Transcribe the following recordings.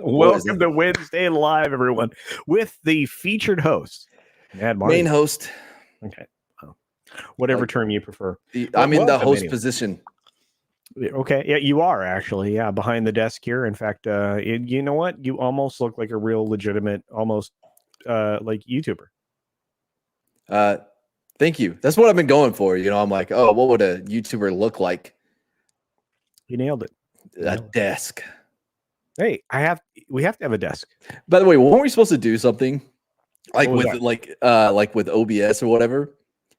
Welcome to Wednesday Live, everyone, with the featured host, Mad Martin. Main host. Okay. Whatever term you prefer. I'm in the host position. Okay. Yeah, you are actually. Yeah, behind the desk here. In fact, you know what? You almost look like a real legitimate, almost like YouTuber. Thank you. That's what I've been going for. You know, I'm like, oh, what would a YouTuber look like? You nailed it. A desk. Hey, we have to have a desk. By the way, weren't we supposed to do something like with OBS or whatever?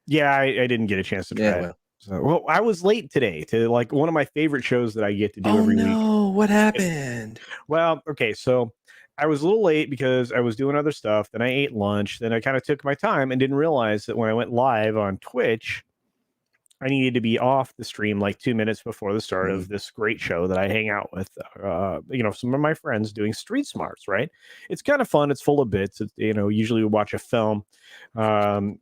Yeah, I didn't get a chance to try it. So, I was late today to like one of my favorite shows that I get to do every week. Oh no, what happened? Well, okay, so I was a little late because I was doing other stuff. Then I ate lunch. Then I kind of took my time and didn't realize that when I went live on Twitch, I needed to be off the stream like 2 minutes before the start of this great show that I hang out with, some of my friends doing Street Smarts, right? It's kind of fun. It's full of bits. Usually we watch a film and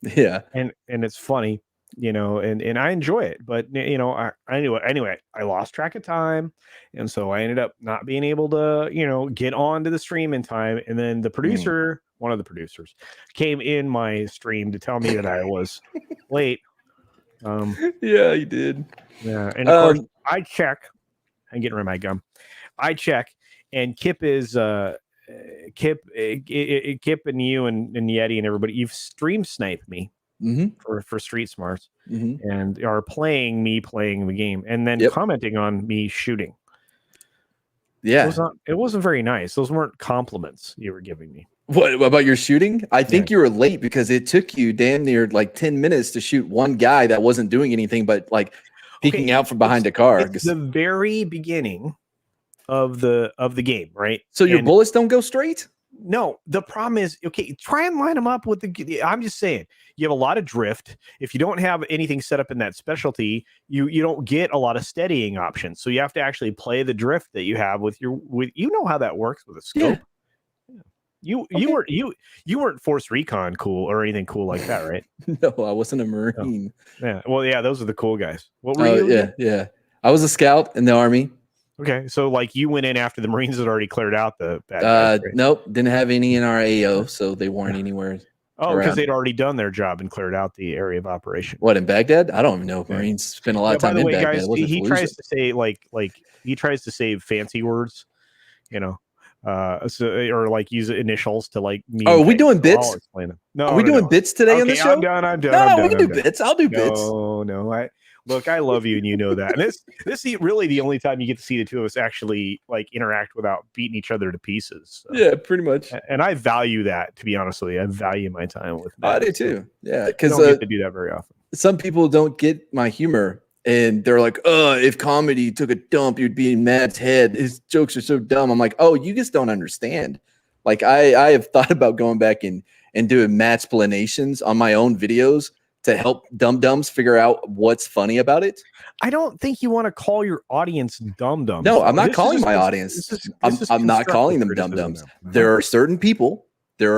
it's funny, and I enjoy it. But, anyway, I lost track of time. And so I ended up not being able to, get onto the stream in time. And then the producer, one of the producers, came in my stream to tell me that I was late. Yeah, he did. Yeah, and of course I check. I'm getting rid of my gum. I check, and Kip is Kip and you and Yeti and everybody. You've stream sniped me for Street Smarts and are playing the game and then commenting on me shooting. Yeah, it wasn't very nice. Those weren't compliments you were giving me. What about your shooting? I think you were late because it took you damn near like 10 minutes to shoot one guy that wasn't doing anything but like peeking out from behind a car. It's the very beginning of the game, right? So your bullets don't go straight? No, the problem is, try and line them up with I'm just saying, you have a lot of drift. If you don't have anything set up in that specialty, you don't get a lot of steadying options. So you have to actually play the drift that you have with how that works with a scope. Yeah. You weren't Force Recon cool or anything cool like that, right? No, I wasn't a Marine. No. Yeah, well, yeah, those are the cool guys. What were you? Yeah. I was a scout in the Army. Okay, so like you went in after the Marines had already cleared out the bad guys, right? Nope, didn't have any in our AO, so they weren't anywhere. Oh, because they'd already done their job and cleared out the area of operation. What, in Baghdad? I don't even know if Marines spend a lot of time in Baghdad. Guys, he tries to say he tries to say fancy words, or like use initials to like. Are we doing bits? No, are we doing bits today on the show? I'm done. No, we can do bits. I'll do bits. No, Look, I love you, and you know that. And this is really the only time you get to see the two of us actually like interact without beating each other to pieces. So. Yeah, pretty much. And I value that, to be honest with you. I value my time with Matt. I do too. Yeah, because don't get to do that very often. Some people don't get my humor, and they're like, if comedy took a dump, you'd be in Matt's head. His jokes are so dumb. I'm like, oh, you just don't understand. Like I have thought about going back and doing Matt's explanations on my own videos to help dum-dums figure out what's funny about it. I don't think you want to call your audience dum-dums. No, I'm not calling my audience. I'm not calling them dum-dums. There are certain people who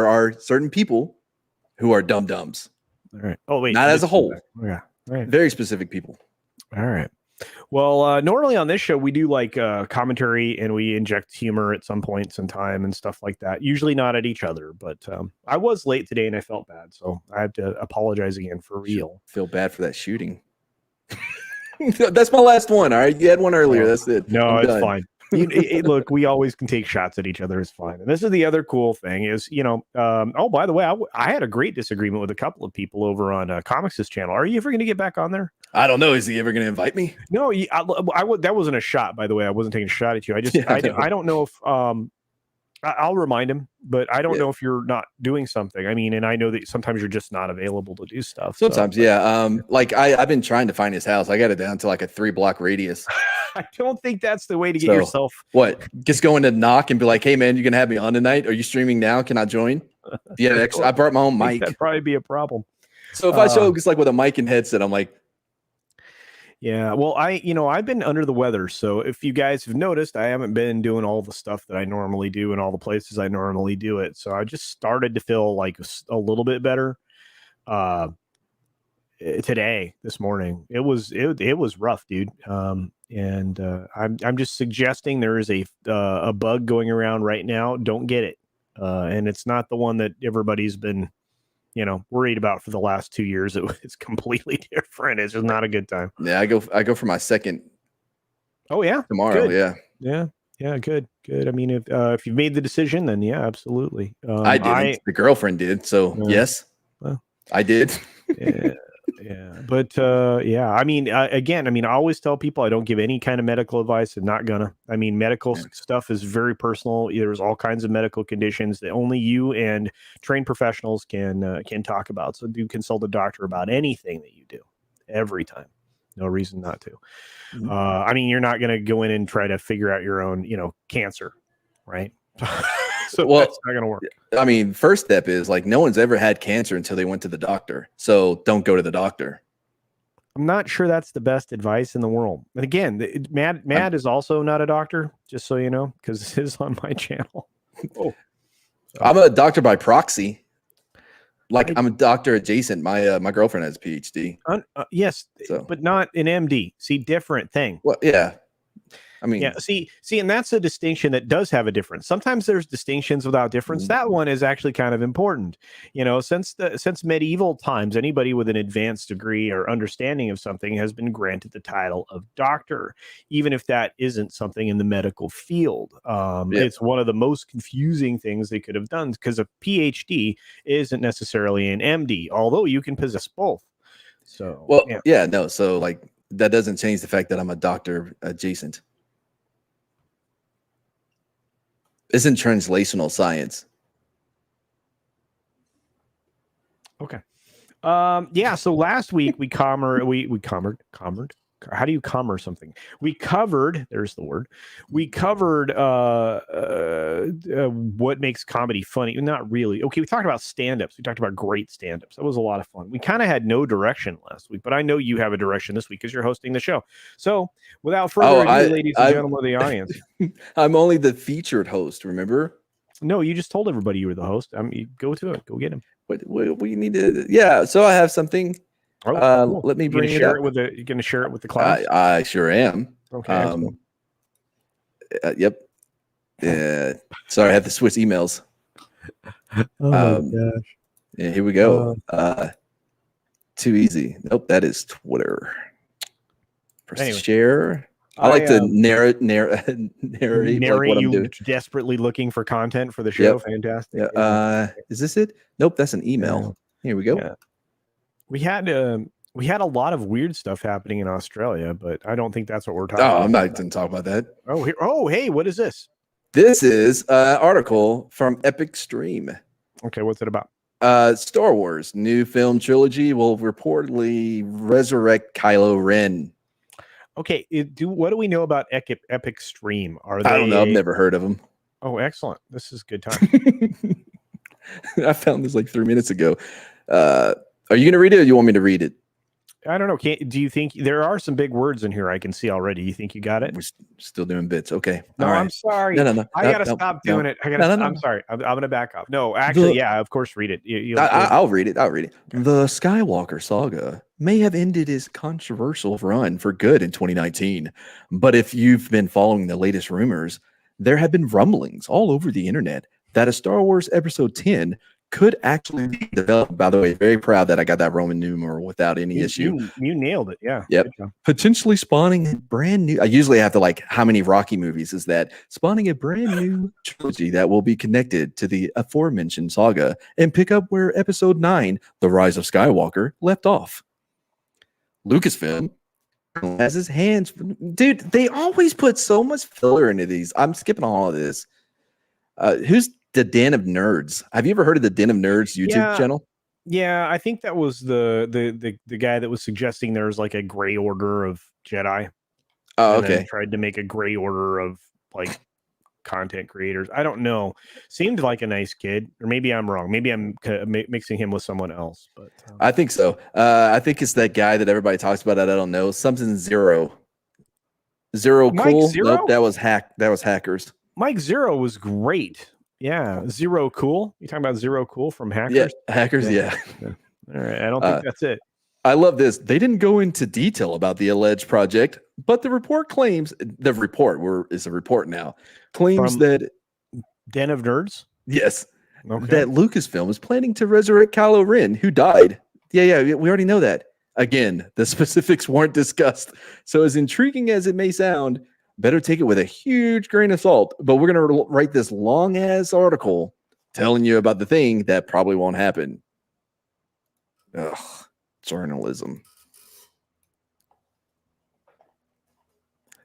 are dum-dums. All right. Oh, wait. Not as a whole. Yeah. Right. Very specific people. All right. Well, normally on this show, we do like commentary and we inject humor at some points in time and stuff like that. Usually not at each other, but I was late today and I felt bad. So I have to apologize again for real. Feel bad for that shooting. That's my last one. All right. You had one earlier. That's it. No, it's fine. Look, we always can take shots at each other. It's fine. And this is the other cool thing is, by the way, I had a great disagreement with a couple of people over on Comics' channel. Are you ever going to get back on there? I don't know. Is he ever going to invite me? No, that wasn't a shot, by the way. I wasn't taking a shot at you. I don't know if I'll remind him, but I don't know if you're not doing something. I mean, and I know that sometimes you're just not available to do stuff. Sometimes, yeah. Like I've been trying to find his house. I got it down to like a 3-block radius. I don't think that's the way to get yourself. What? Just going to knock and be like, "Hey, man, you gonna have me on tonight? Are you streaming now? Can I join?" Yeah, I brought my own mic. That'd probably be a problem. So if I show just like with a mic and headset, I'm like, yeah, well, I've been under the weather. So if you guys have noticed, I haven't been doing all the stuff that I normally do in all the places I normally do it. So I just started to feel like a little bit better. today, this morning. It was rough, dude. And I'm just suggesting there is a bug going around right now. Don't get it. And it's not the one that everybody's been, worried about for the last 2 years. It's completely different. It's just not a good time. Yeah, I go for my second. Oh yeah, tomorrow. Good. Yeah. Yeah, good. I mean, if you've made the decision, then yeah, absolutely. I didn't. The girlfriend did. So yes, well, I did. yeah. But yeah, I mean, again, I always tell people I don't give any kind of medical advice. I'm not gonna. I mean, medical stuff is very personal. There's all kinds of medical conditions that only you and trained professionals can talk about. So do consult a doctor about anything that you do every time. No reason not to. I mean, you're not going to go in and try to figure out your own, cancer, right? So that's not going to work. I mean, first step is like no one's ever had cancer until they went to the doctor. So don't go to the doctor. I'm not sure that's the best advice in the world. And again, Matt is also not a doctor, just so you know, because this is on my channel. I'm a doctor by proxy. Like I'm a doctor adjacent. My girlfriend has a PhD. Yes, but not an MD. See, different thing. Well, yeah. I mean, yeah. See, and that's a distinction that does have a difference. Sometimes there's distinctions without difference. That one is actually kind of important. Since medieval times, anybody with an advanced degree or understanding of something has been granted the title of doctor, even if that isn't something in the medical field. It's one of the most confusing things they could have done because a PhD isn't necessarily an MD, although you can possess both. So, no. So like that doesn't change the fact that I'm a doctor adjacent. Isn't translational science. Okay. Yeah. So last week we covered. How do you commerce something? We covered. There's the word. We covered what makes comedy funny. Not really. Okay. We talked about stand-ups. We talked about great stand-ups. That was a lot of fun. We kind of had no direction last week, but I know you have a direction this week because you're hosting the show. So without further ado, ladies and gentlemen of the audience, I'm only the featured host. Remember? No, you just told everybody you were the host. Go to it. Go get him. What we need to? Yeah. So I have something. Cool. Let me bring it up. You're going to share it with the class? I sure am. Okay. Yep. Yeah. Sorry, I had to switch emails. Oh my gosh. Yeah, here we go. Too easy. Nope, that is Twitter. Press share. I like to narrate like what I'm doing. Desperately looking for content for the show. Yep. Fantastic. Is this it? Nope, that's an email. Here we go. Yeah. We had a lot of weird stuff happening in Australia, but I don't think that's what we're talking about. I'm not going to talk about that. Hey, what is this? This is an article from Epic Stream. Okay, what's it about? Star Wars new film trilogy will reportedly resurrect Kylo Ren. Okay, what do we know about Epic Stream? I don't know. I've never heard of them. Oh, excellent. This is good time. I found this like 3 minutes ago. Are you going to read it or do you want me to read it? I don't know. Do you think there are some big words in here I can see already? You think you got it? We're still doing bits. Okay. No, all right. I'm sorry. No. I got to stop doing it. I'm sorry. I'm going to back off. No, actually, of course, read it. I'll read it. Okay. The Skywalker saga may have ended its controversial run for good in 2019. But if you've been following the latest rumors, there have been rumblings all over the internet that a Star Wars Episode 10 could actually be developed. By the way, very proud that I got that Roman numeral without any issue. You nailed it. Yeah. Yep. Potentially spawning a brand new. I usually have to how many Rocky movies is that? Spawning a brand new trilogy that will be connected to the aforementioned saga and pick up where Episode 9, The Rise of Skywalker, left off. Lucasfilm has his hands. Dude, they always put so much filler into these. I'm skipping all of this. Who's the Den of Nerds? Have you ever heard of the Den of Nerds YouTube channel? Yeah, I think that was the guy that was suggesting there's like a gray order of Jedi. Oh, okay. Tried to make a gray order of like content creators. I don't know. Seemed like a nice kid, or maybe I'm wrong. Maybe I'm mixing him with someone else. But I think so. I think it's that guy that everybody talks about that I don't know. Something Zero Cool. Zero? Nope, that was Hackers. Mike Zero was great. Yeah, Zero Cool. You talking about Zero Cool from Hackers? Yeah, Hackers. Yeah. All right, I don't think that's it. I love this. They didn't go into detail about the alleged project, but the report claims is a report now claims From that Den of Nerds. yes, Okay. that Lucasfilm is planning to resurrect Kylo Ren, who died. Yeah, we already know that. Again, the specifics weren't discussed. So as intriguing as it may sound, better take it with a huge grain of salt. But we're going to write this long ass article telling you about the thing that probably won't happen. Ugh, journalism.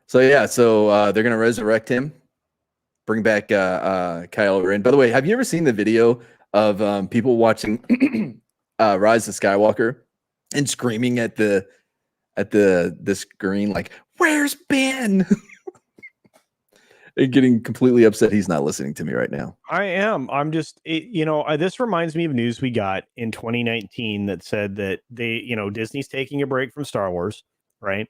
So yeah, they're going to resurrect him, bring back Kylo Ren. By the way, have you ever seen the video of people watching Rise of Skywalker and screaming at the screen like, "Where's Ben?" and getting completely upset he's not listening to me right now. I am. I'm just, this reminds me of news we got in 2019 that said that Disney's taking a break from Star Wars, right?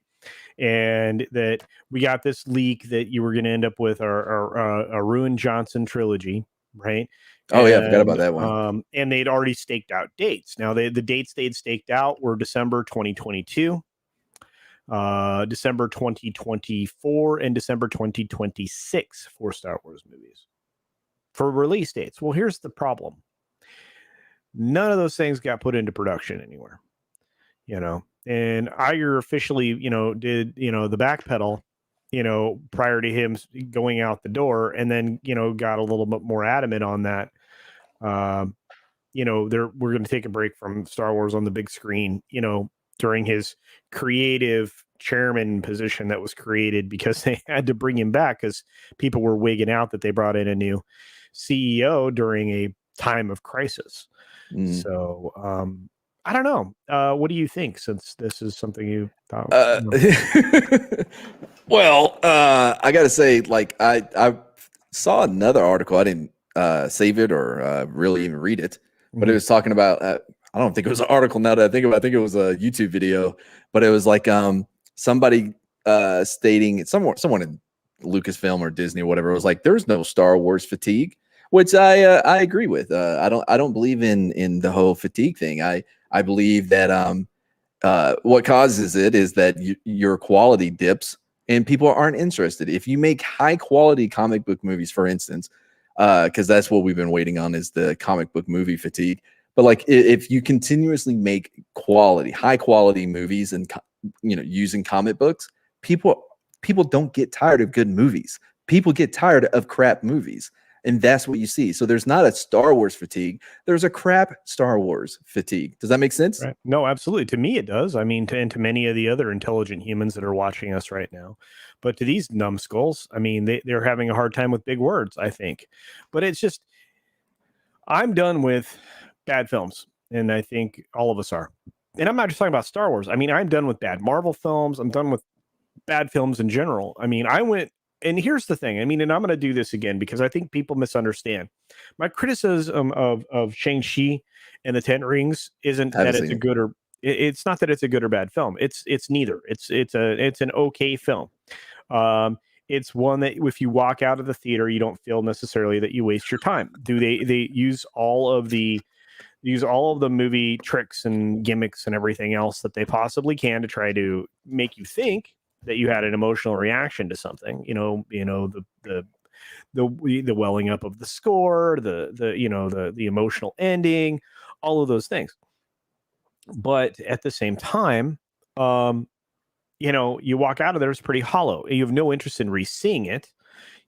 And that we got this leak that you were going to end up with a Ruin Johnson trilogy, right? Oh yeah, I forgot about that one. And they'd already staked out dates. Now the dates they'd staked out were December 2022, December 2024, and December 2026 for Star Wars movies for release dates. Well, here's the problem: none of those things got put into production anywhere. And Iger officially, did, the backpedal, prior to him going out the door, and then, got a little bit more adamant on that. We're going to take a break from Star Wars on the big screen, during his creative chairman position that was created because they had to bring him back because people were wigging out that they brought in a new CEO during a time of crisis. So, I don't know. What do you think, since this is something you thought? Well, I got to say, like, I saw another article. I didn't save it or really even read it, but it was talking about, I don't think it was an article now that I think about it. I think it was a YouTube video, but it was like somebody stating, someone in Lucasfilm or Disney or whatever, was like, there's no Star Wars fatigue, which I agree with. I don't believe in the whole fatigue thing. I believe that what causes it is that your quality dips and people aren't interested. If you make high quality comic book movies, for instance, because that's what we've been waiting on, is the comic book movie fatigue. But like, if you continuously make high quality movies and using comic books, people don't get tired of good movies. People get tired of crap movies. And that's what you see. So there's not a Star Wars fatigue. There's a crap Star Wars fatigue. Does that make sense? Right. No, absolutely. To me, it does. I mean, and to many of the other intelligent humans that are watching us right now. But to these numbskulls, I mean, they're having a hard time with big words, I think. But it's just, I'm done with bad films. And I think all of us are. And I'm not just talking about Star Wars. I mean, I'm done with bad Marvel films. I'm done with bad films in general. I mean, and here's the thing. I mean, and I'm going to do this again because I think people misunderstand. My criticism of Shang-Chi and the Ten Rings isn't that it's a good or it's not that it's a good or bad film. It's neither. It's an okay film. It's one that if you walk out of the theater, you don't feel necessarily that you waste your time. Do they use all of the movie tricks and gimmicks and everything else that they possibly can to try to make you think that you had an emotional reaction to something, the welling up of the score, the emotional ending, all of those things. But at the same time, you walk out of there, it's pretty hollow. You have no interest in re-seeing it,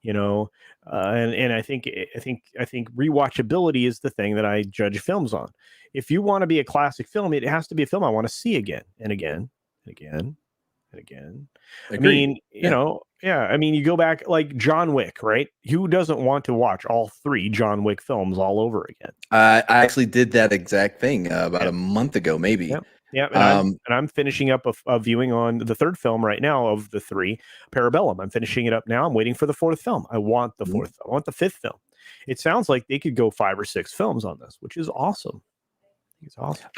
and I think rewatchability is the thing that I judge films on. If you want to be a classic film, it has to be a film I want to see again and again and again and again. Agreed. I mean, you go back like John Wick, right? Who doesn't want to watch all 3 John Wick films all over again? I actually did that exact thing about a month ago, maybe. Yeah. And I'm finishing up a viewing on the 3rd film right now of the 3, Parabellum. I'm finishing it up now. I'm waiting for the 4th film. I want the 4th. I want the 5th film. It sounds like they could go 5 or 6 films on this, which is awesome. It's awesome.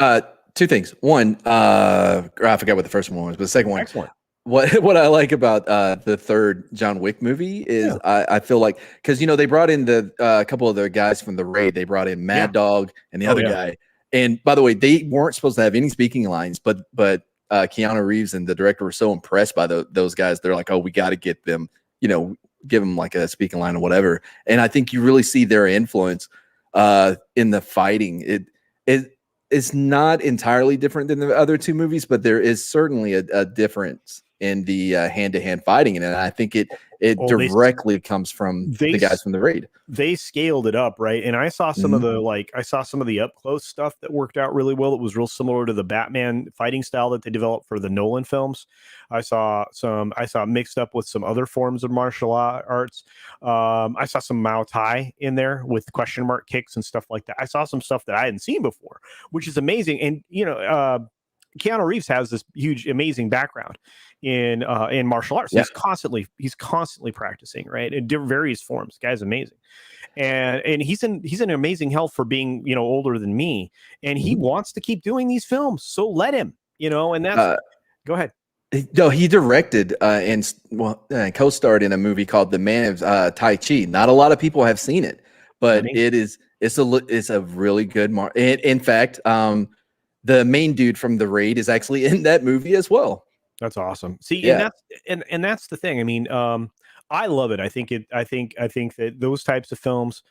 2 things. One, I forgot what the first one was, but the second one. Excellent. What I like about the 3rd John Wick movie is I feel like, because they brought in a couple of the guys from the Raid. They brought in Mad Dog and the other guy, And by the way, they weren't supposed to have any speaking lines, but Keanu Reeves and the director were so impressed by those guys. They're like, oh, we got to get them, give them like a speaking line or whatever. And I think you really see their influence in the fighting. It's not entirely different than the other two movies, but there is certainly a difference in the hand-to-hand fighting. And I think it directly comes from the guys from the Raid. They scaled it up, right? And I saw some of the up close stuff that worked out really well. It was real similar to the Batman fighting style that they developed for the Nolan films. I saw mixed up with some other forms of martial arts. I saw some Muay Thai in there with question mark kicks and stuff like that. I saw some stuff that I hadn't seen before, which is amazing. And Keanu Reeves has this huge, amazing background in martial arts. Yeah. He's constantly practicing, right, in various forms. The guy's amazing, and he's in amazing health for being older than me, and he wants to keep doing these films. So let him, and that's go ahead. No, he directed and co-starred in a movie called The Man of Tai Chi. Not a lot of people have seen it, but it's a really good. In fact, the main dude from the Raid is actually in that movie as well. That's awesome. See, yeah. and that's the thing. I mean, I love it. I think that those types of films,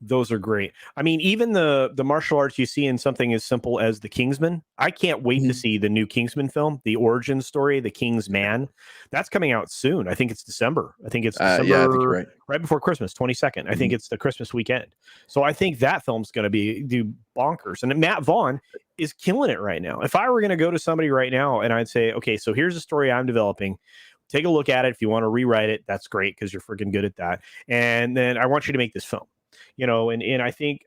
those are great. I mean, even the martial arts you see in something as simple as The Kingsman. I can't wait to see the new Kingsman film, the origin story, The King's Man. That's coming out soon. I think it's December. I think it's December, right before Christmas, 22nd. I think it's the Christmas weekend. So I think that film's going to do bonkers. And Matt Vaughn is killing it right now. If I were going to go to somebody right now and I'd say, okay, so here's a story I'm developing. Take a look at it. If you want to rewrite it, that's great because you're freaking good at that. And then I want you to make this film. And I think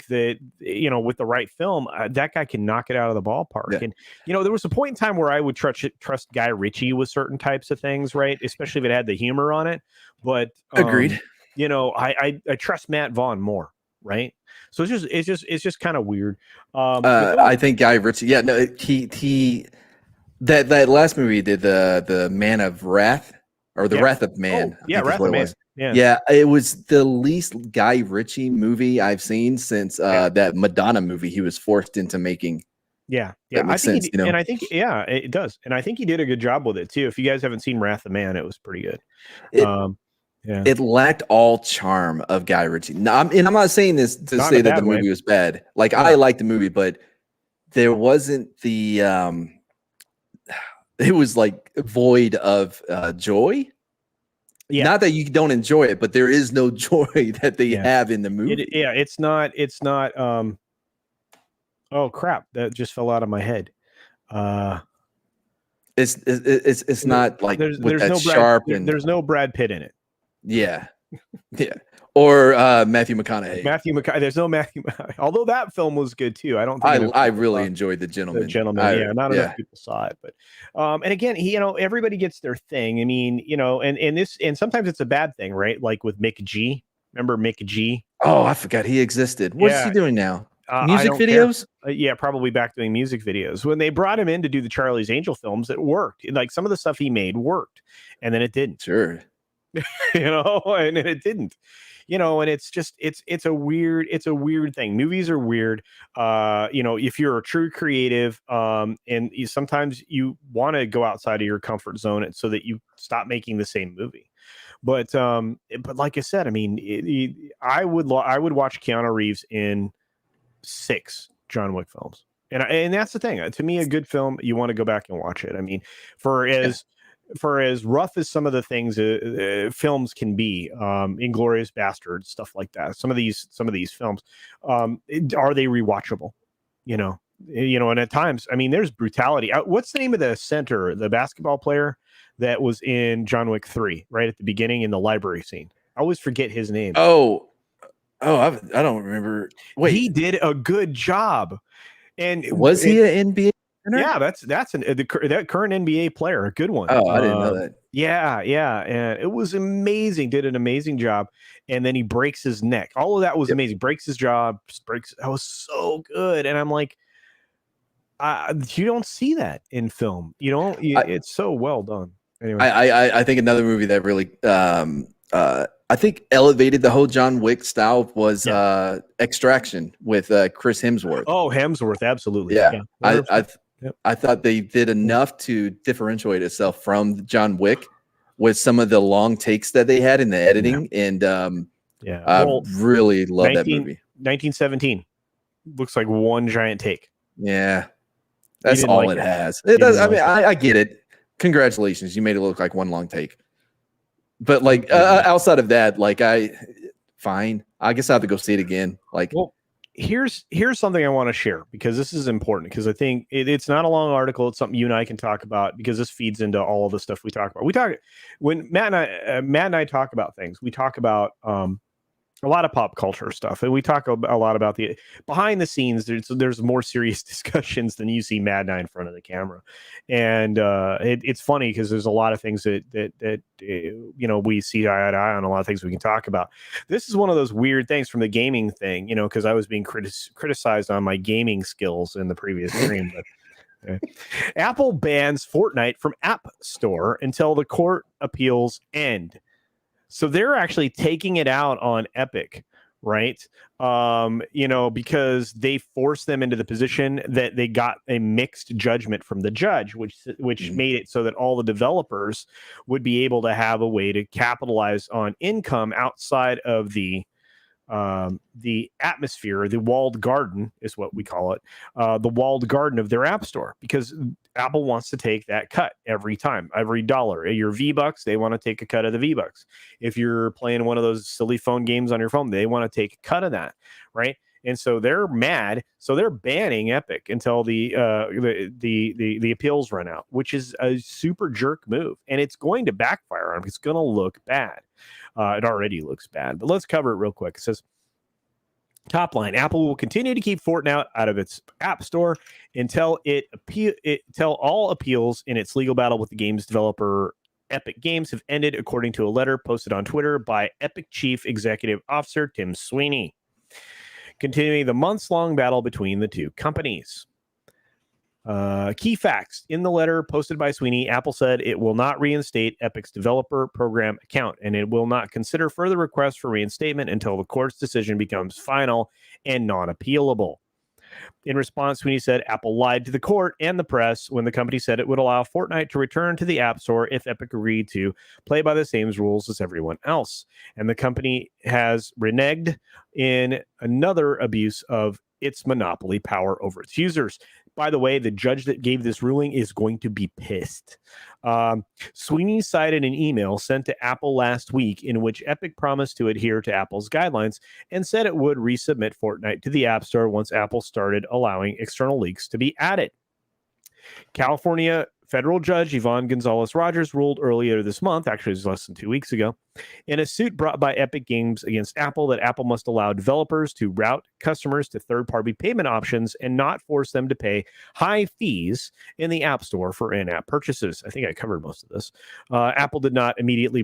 that with the right film, that guy can knock it out of the ballpark. Yeah. And there was a point in time where I would trust Guy Ritchie with certain types of things, right? Especially if it had the humor on it. But agreed. I trust Matt Vaughn more, right? So it's just kind of weird. I think Guy Ritchie, he that last movie he did, the Man of Wrath or the Wrath of Man. Wrath of Man. Yeah, it was the least Guy Ritchie movie I've seen since that Madonna movie he was forced into making. Yeah. I think it does. And I think he did a good job with it too. If you guys haven't seen Wrath of Man, it was pretty good. It lacked all charm of Guy Ritchie. Now, I'm not saying this to say that the movie was bad. Like I liked the movie, but there wasn't the it was like void of joy. Yeah. Not that you don't enjoy it, but there is no joy that they have in the movie. It's not. Oh crap! That just fell out of my head. It's not like there's there's no Brad Pitt in it. Yeah. Or Matthew McConaughey. There's no Matthew. Although that film was good too. I don't think I really enjoyed The Gentleman. Not enough people saw it, but and again, everybody gets their thing. I mean, and sometimes it's a bad thing, right? Like with Mick G. Remember Mick G? Oh, I forgot he existed. What's he doing now? Music videos? Probably back doing music videos. When they brought him in to do the Charlie's Angel films, it worked. Like some of the stuff he made worked, and then it didn't. Sure. And it didn't. And it's just it's a weird thing. Movies are weird. If you're a true creative, and sometimes you want to go outside of your comfort zone so that you stop making the same movie. But like I said, I mean, I would watch Keanu Reeves in 6 John Wick films, and that's the thing. To me, a good film, you want to go back and watch it. I mean, for as rough as some of the things films can be, Inglourious Basterds, stuff like that. Some of these films, are they rewatchable? And at times, I mean, there's brutality. What's the name of the center, the basketball player that was in John Wick 3, right at the beginning in the library scene? I always forget his name. I don't remember. Wait, he did a good job. And was he an NBA? Yeah, that's that current NBA player, a good one. Oh, I didn't know that. Yeah, and it was amazing. Did an amazing job, and then he breaks his neck. All of that was amazing. Breaks his jaw. That was so good, and I'm like, you don't see that in film. You don't. It's so well done. Anyway, I think another movie that really I think elevated the whole John Wick style was Extraction with Chris Hemsworth. Oh, Hemsworth, absolutely. Yeah, Yep. I thought they did enough to differentiate itself from John Wick with some of the long takes that they had in the editing, and I really love that movie. 1917 looks like one giant take. Yeah, that's all it has. It does. I mean, I get it. Congratulations, you made it look like one long take. But like outside of that, like fine. I guess I have to go see it again. Like, well, here's something I want to share because this is important because I think it's not a long article. It's something you and I can talk about because this feeds into all of the stuff we talk about. When Matt and I talk about things. We talk about a lot of pop culture stuff, and we talk a lot about the behind the scenes. There's more serious discussions than you see Matt and I in front of the camera, and it's funny because there's a lot of things that we see eye to eye on, a lot of things we can talk about. This is one of those weird things from the gaming thing, because I was being criticized on my gaming skills in the previous stream. But Apple bans Fortnite from App Store until the court appeals end. So they're actually taking it out on Epic, right? Because they forced them into the position that they got a mixed judgment from the judge, which made it so that all the developers would be able to have a way to capitalize on income outside of the atmosphere, the walled garden is what we call it, the walled garden of their app store, because Apple wants to take that cut every time, every dollar. Your V-Bucks, they want to take a cut of the V-Bucks. If you're playing one of those silly phone games on your phone, they want to take a cut of that, right? And so they're mad, so they're banning Epic until the appeals run out, which is a super jerk move, and it's going to backfire on them. It's going to look bad. It already looks bad, but let's cover it real quick. It says, top line, Apple will continue to keep Fortnite out of its app store until all appeals in its legal battle with the game's developer Epic Games have ended, according to a letter posted on Twitter by Epic Chief Executive Officer Tim Sweeney, continuing the months-long battle between the two companies. Key facts. In the letter posted by Sweeney, Apple said it will not reinstate Epic's developer program account, and it will not consider further requests for reinstatement until the court's decision becomes final and non-appealable. In response, Sweeney said Apple lied to the court and the press when the company said it would allow Fortnite to return to the App Store if Epic agreed to play by the same rules as everyone else. And the company has reneged in another abuse of its monopoly power over its users. By the way, the judge that gave this ruling is going to be pissed. Sweeney cited an email sent to Apple last week in which Epic promised to adhere to Apple's guidelines and said it would resubmit Fortnite to the App Store once Apple started allowing external leaks to be added. California federal judge Yvonne Gonzalez-Rogers ruled earlier this month, actually it was less than 2 weeks ago, in a suit brought by Epic Games against Apple that Apple must allow developers to route customers to third-party payment options and not force them to pay high fees in the App Store for in-app purchases. I think I covered most of this. Apple did not immediately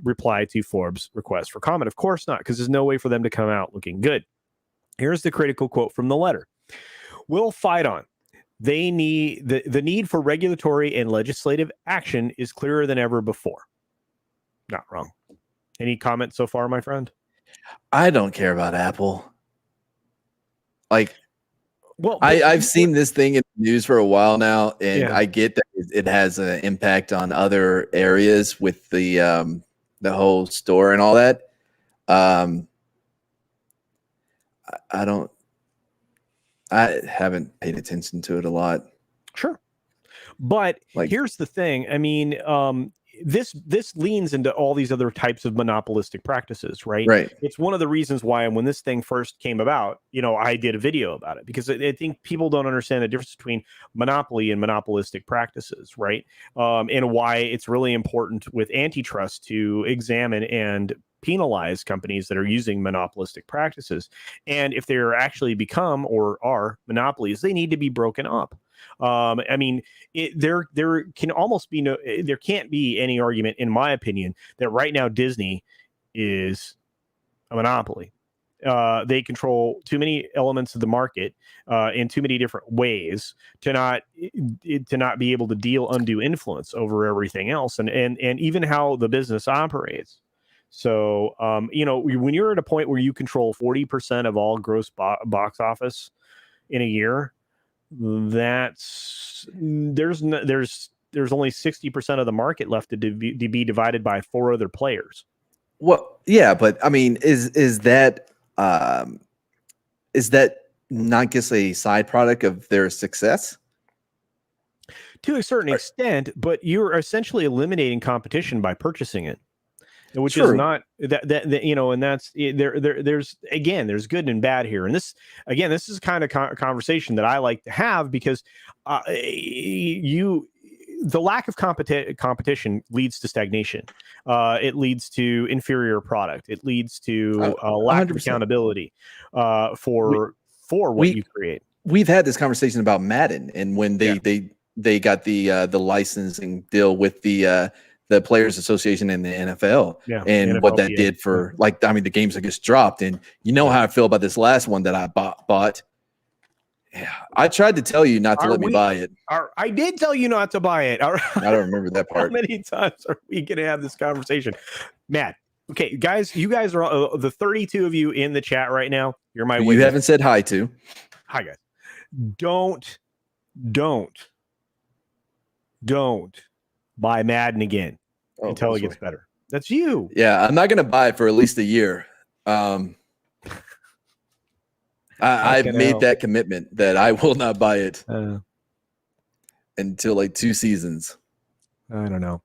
reply to Forbes' request for comment. Of course not, because there's no way for them to come out looking good. Here's the critical quote from the letter. We'll fight on. They need the need for regulatory and legislative action is clearer than ever before. Not wrong. Any comments so far, my friend? I don't care about Apple. Like, well, I've seen this thing in the news for a while now, and I get that it has an impact on other areas with the whole store and all that. I haven't paid attention to it a lot. Sure. But here's the thing. I mean, this leans into all these other types of monopolistic practices, right? Right. It's one of the reasons why when this thing first came about, I did a video about it because I think people don't understand the difference between monopoly and monopolistic practices, right? And why it's really important with antitrust to examine and penalize companies that are using monopolistic practices. And if they're actually become or are monopolies, they need to be broken up. I mean, there can almost be there can't be any argument, in my opinion, that right now Disney is a monopoly. They control too many elements of the market in too many different ways to not be able to deal undue influence over everything else, and even how the business operates. So, when you're at a point where you control 40% of all gross box office in a year, there's only 60% of the market left to be divided by 4 other players. Well, yeah, but I mean, is that not just a side product of their success? To a certain extent, but you're essentially eliminating competition by purchasing it, which True. is not that and that's there's good and bad here. And this is kind of conversation that I like to have, because the lack of competition leads to stagnation. It leads to inferior product. It leads to a lack 100%. of accountability for what you create. We've had this conversation about Madden, and when they got the licensing deal with the Players Association and the NFL, and NFLPA. what that did for the games that just dropped. And you know how I feel about this last one that I bought. Yeah, I tried to tell you not to let me buy it. I did tell you not to buy it. I don't remember that part. How many times are we going to have this conversation? Matt, okay, guys, you guys are the 32 of you in the chat right now. You're my You haven't said hi to. Hi, guys. Don't buy Madden again until it gets better. That's you. Yeah, I'm not going to buy it for at least a year. I've made that commitment that I will not buy it until like 2 seasons. I don't know.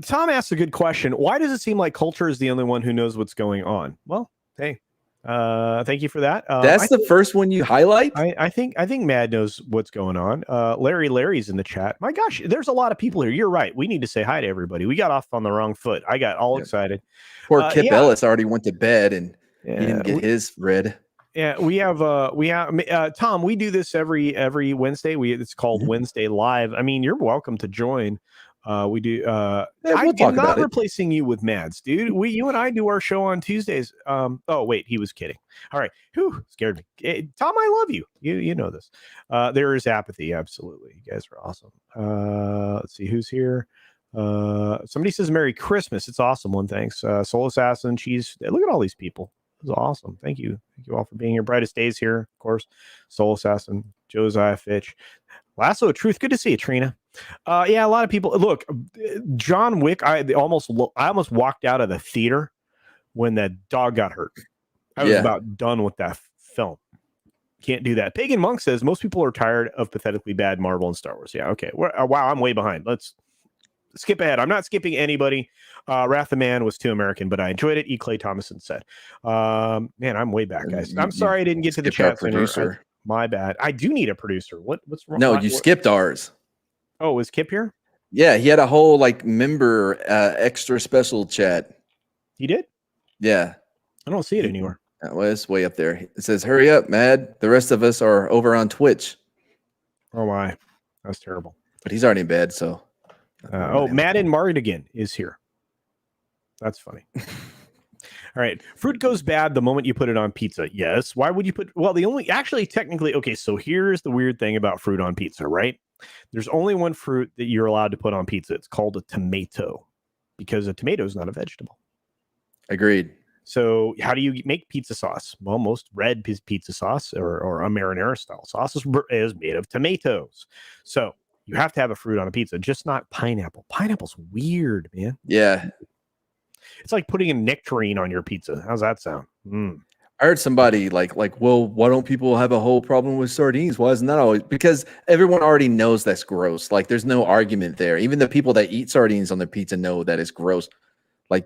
Tom asked a good question. Why does it seem like Culture is the only one who knows what's going on? Well, hey, thank you for that. That's the first one you highlight? I think Mad knows what's going on. Larry's in the chat. My gosh, there's a lot of people here. You're right. We need to say hi to everybody. We got off on the wrong foot. I got all excited. Poor Kip Ellis already went to bed and he didn't get his read. Yeah, we have Tom, we do this every Wednesday. It's called Wednesday Live. I mean, you're welcome to join. We do we'll talk I'm about not replacing you with Mads, dude. You and I do our show on Tuesdays. Oh wait, he was kidding. All right. Whew, scared me. Hey, Tom, I love you. You know this. There is apathy, absolutely. You guys are awesome. Let's see who's here. Somebody says Merry Christmas. It's awesome one. Thanks. Soul Assassin, Cheese. Look at all these people. It was awesome. Thank you all for being here. Brightest Days here, of course. Soul Assassin, Josiah Fitch, Lasso of Truth. Good to see you, Trina. Yeah, a lot of people. Look, John Wick. I almost walked out of the theater when that dog got hurt. I was about done with that film. Can't do that. Pagan Monk says most people are tired of pathetically bad Marvel and Star Wars. Yeah, okay. Wow, I'm way behind. Let's skip ahead. I'm not skipping anybody. Wrath of Man was too American, but I enjoyed it. E. Clay Thomason said. Man, I'm way back, guys. I'm sorry I didn't get to the chat. Producer. My bad. I do need a producer. What's wrong? No, you skipped ours. Oh, was Kip here? Yeah, he had a whole member extra special chat. He did? Yeah. I don't see it anywhere. Well, it's way up there. It says, "Hurry up, Mad. The rest of us are over on Twitch." Oh my, that's terrible. But he's already in bed, so. Madden Martigan is here. That's funny. All right. Fruit goes bad the moment you put it on pizza. Yes. Why would you put... Well, technically... Okay, so here's the weird thing about fruit on pizza, right? There's only one fruit that you're allowed to put on pizza. It's called a tomato, because a tomato is not a vegetable. Agreed. So how do you make pizza sauce? Well, most red pizza sauce or a marinara style sauce is made of tomatoes. So you have to have a fruit on a pizza, just not pineapple. Pineapple's weird, man. Yeah. It's like putting a nectarine on your pizza. How's that sound? I heard somebody well, why don't people have a whole problem with sardines? Why isn't that always? Because everyone already knows that's gross. There's no argument there. Even the people that eat sardines on their pizza know that it's gross.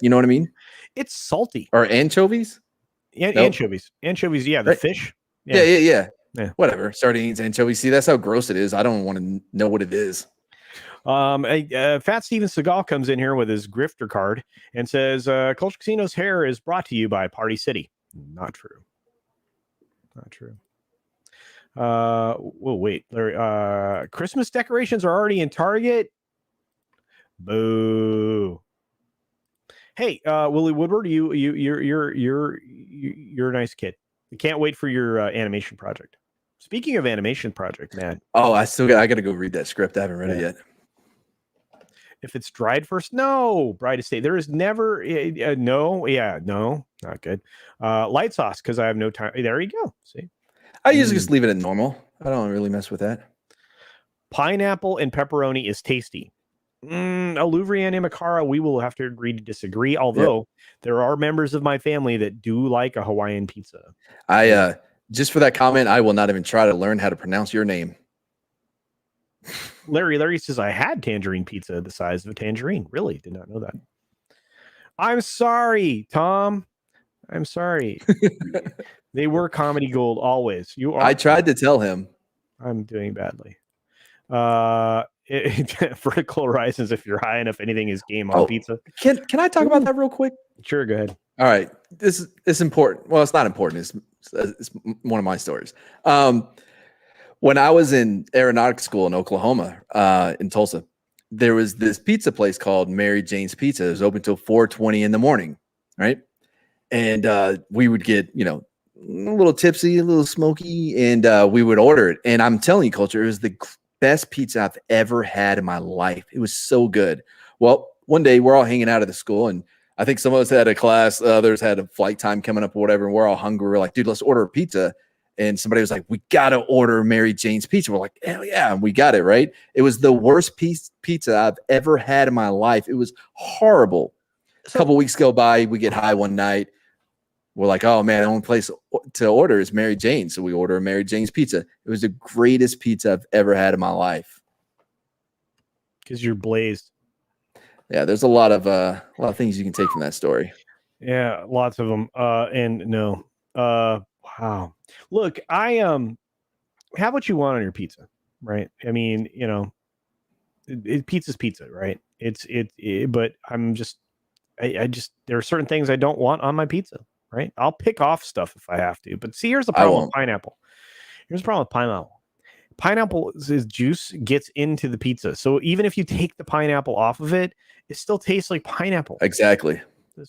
You know what I mean? It's salty. Or anchovies? Yeah, nope. Anchovies, yeah, the fish. Yeah. Whatever. Sardines, anchovies. See, that's how gross it is. I don't want to know what it is. Fat Steven Seagal comes in here with his grifter card and says, Culture Casino's hair is brought to you by Party City. Not true. Wait, Larry, Christmas decorations are already in Target. Boo. Hey, Willie Woodward, you're a nice kid. I can't wait for your animation project. Speaking of animation project, man. Oh, I got to go read that script. I haven't read it yet. If it's dried first, no. Bride stay. There is never no. Yeah, no, not good. Light sauce because I have no time. There you go. See, I usually just leave it at normal. I don't really mess with that. pineapple and pepperoni is tasty. Aluvri and Imakara, we will have to agree to disagree. Although there are members of my family that do like a Hawaiian pizza. I just for that comment, I will not even try to learn how to pronounce your name. Larry says I had tangerine pizza the size of a tangerine. Really did not know that. I'm sorry, Tom. I'm sorry. They were comedy gold always. You are. I tried to tell him. I'm doing badly. Vertical horizons. If you're high enough, anything is game on pizza. Can I talk about that real quick? Sure, go ahead. All right, this is important. Well, it's not important. It's one of my stories. When I was in aeronautics school in Oklahoma, in Tulsa, there was this pizza place called Mary Jane's Pizza. It was open till 4:20 in the morning, right? And we would get, a little tipsy, a little smoky, and we would order it. And I'm telling you, Culture, it was the best pizza I've ever had in my life. It was so good. Well, one day we're all hanging out at the school, and I think some of us had a class, others had a flight time coming up or whatever, and we're all hungry. We're like, dude, let's order a pizza. And somebody was like, we got to order Mary Jane's Pizza. We're like, hell yeah, and we got it, right? It was the worst pizza I've ever had in my life. It was horrible. A couple weeks go by, we get high one night. We're like, oh man, the only place to order is Mary Jane. So we order a Mary Jane's Pizza. It was the greatest pizza I've ever had in my life. Because you're blazed. Yeah, there's a lot of things you can take from that story. Yeah, lots of them. And no. Wow. Look, I have what you want on your pizza, right? I mean, pizza's pizza, right? But I'm just I just there are certain things I don't want on my pizza. Right, I'll pick off stuff if I have to. But see, here's the problem with pineapple. Here's the problem with pineapple. Pineapple's juice gets into the pizza, so even if you take the pineapple off of it, it still tastes like pineapple. Exactly.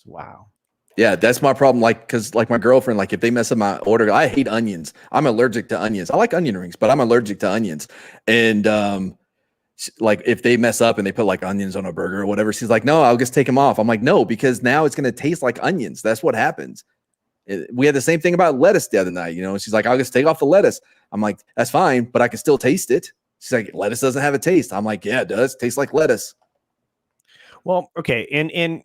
Wow. Yeah, that's my problem. Because my girlfriend, if they mess up my order, I hate onions. I'm allergic to onions. I like onion rings, but I'm allergic to onions. And if they mess up and they put onions on a burger or whatever, she's like, no, I'll just take them off. I'm like, no, because now it's going to taste like onions. That's what happens. We had the same thing about lettuce the other night. She's like, I'll just take off the lettuce. I'm like, that's fine, but I can still taste it. She's like, lettuce doesn't have a taste. I'm like, yeah, it does. It tastes like lettuce. Well, okay. And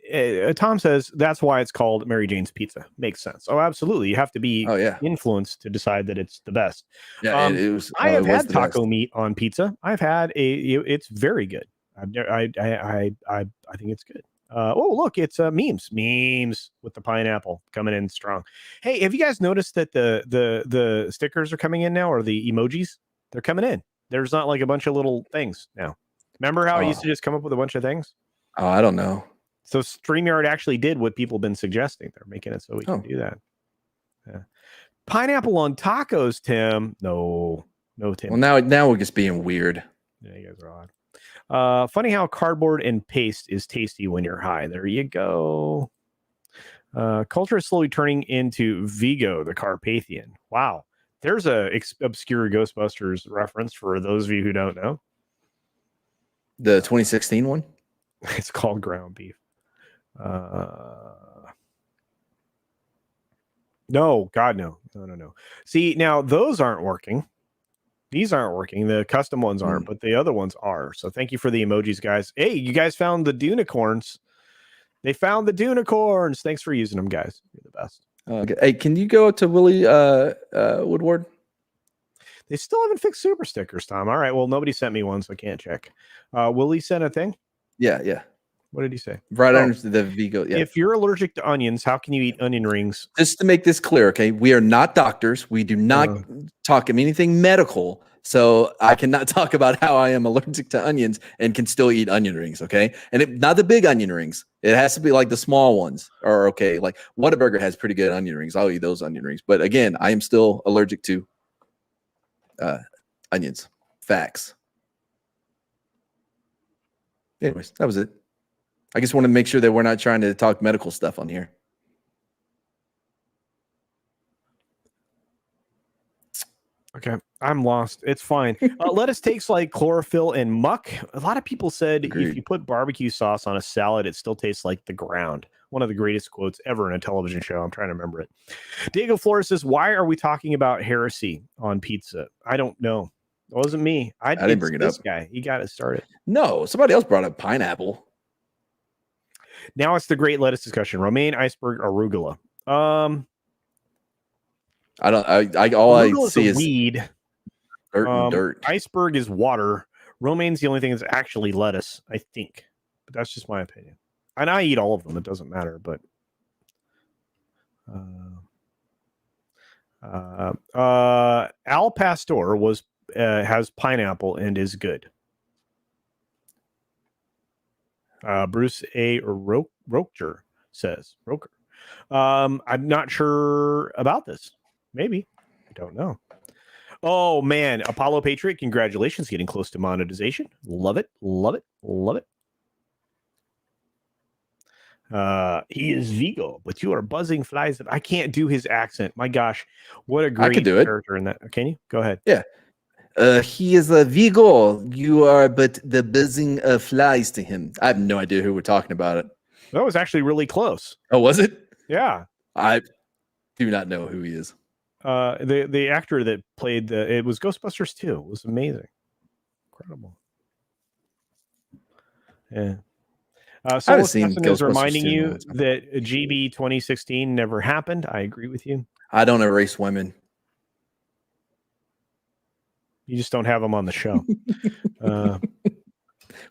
Tom says that's why it's called Mary Jane's Pizza. Makes sense. Oh, absolutely. You have to be influenced to decide that it's the best. Yeah, it was. I have had taco meat on pizza. I've had it's very good. I think it's good. Look, it's memes with the pineapple coming in strong. Hey, have you guys noticed that the stickers are coming in now, or the emojis? They're coming in. There's not a bunch of little things now. Remember how I used to just come up with a bunch of things? Oh, I don't know. So StreamYard actually did what people have been suggesting. They're making it so we can do that. Yeah. Pineapple on tacos, Tim. No, Tim. Well, now we're just being weird. Yeah, you guys are odd. Funny how cardboard and paste is tasty when you're high. There you go. Culture is slowly turning into Vigo, the Carpathian. Wow. There's a obscure Ghostbusters reference for those of you who don't know. The 2016 one? It's called ground beef. No, God, no. See, now those aren't working. These aren't working. The custom ones aren't, but the other ones are. So thank you for the emojis, guys. Hey, you guys found the Dunicorns. They found the Dunicorns. Thanks for using them, guys. You're the best. Okay. Hey, can you go to Willie Woodward? They still haven't fixed super stickers, Tom. All right. Well, nobody sent me one, so I can't check. Willie sent a thing? Yeah. What did he say? Right under the Vigo. Yeah. If you're allergic to onions, how can you eat onion rings? Just to make this clear, okay? We are not doctors. We do not talk anything medical. So I cannot talk about how I am allergic to onions and can still eat onion rings, okay? And not the big onion rings. It has to be the small ones are okay. Whataburger has pretty good onion rings. I'll eat those onion rings. But again, I am still allergic to onions. Facts. Anyways, that was it. I just want to make sure that we're not trying to talk medical stuff on here. Okay, I'm lost. It's fine. Lettuce tastes like chlorophyll and muck. A lot of people said if Agreed. you put barbecue sauce on a salad, it still tastes like the ground. One of the greatest quotes ever in a television show. I'm trying to remember it. Diego Flores says, "Why are we talking about heresy on pizza?" I don't know. It wasn't me. I didn't It's bring it this up. guy. He got it started. No, somebody else brought up pineapple. Now it's the great lettuce discussion: romaine, iceberg, arugula. I don't. All I Arugula is see a is weed. dirt and dirt. Iceberg is water. Romaine's the only thing that's actually lettuce, I think. But that's just my opinion. And I eat all of them. It doesn't matter. But Al Pastor has pineapple and is good. Bruce A. Roker says Roker. I'm not sure about this. Maybe. I don't know. Oh man, Apollo Patriot, congratulations, getting close to monetization. Love it, love it, love it. He is Vigo, but you are buzzing flies. I can't do his accent. My gosh, what a great character in that. Can you? Go ahead. Yeah. He is a Vigo. You are but the buzzing of flies to him. I have no idea who we're talking about it. That was actually really close. Oh, was it? Yeah. I do not know who he is. The actor that played it was Ghostbusters 2. It was amazing. Incredible. Yeah. Solo Assassin is reminding you that GB 2016 never happened. I agree with you. I don't erase women. You just don't have them on the show.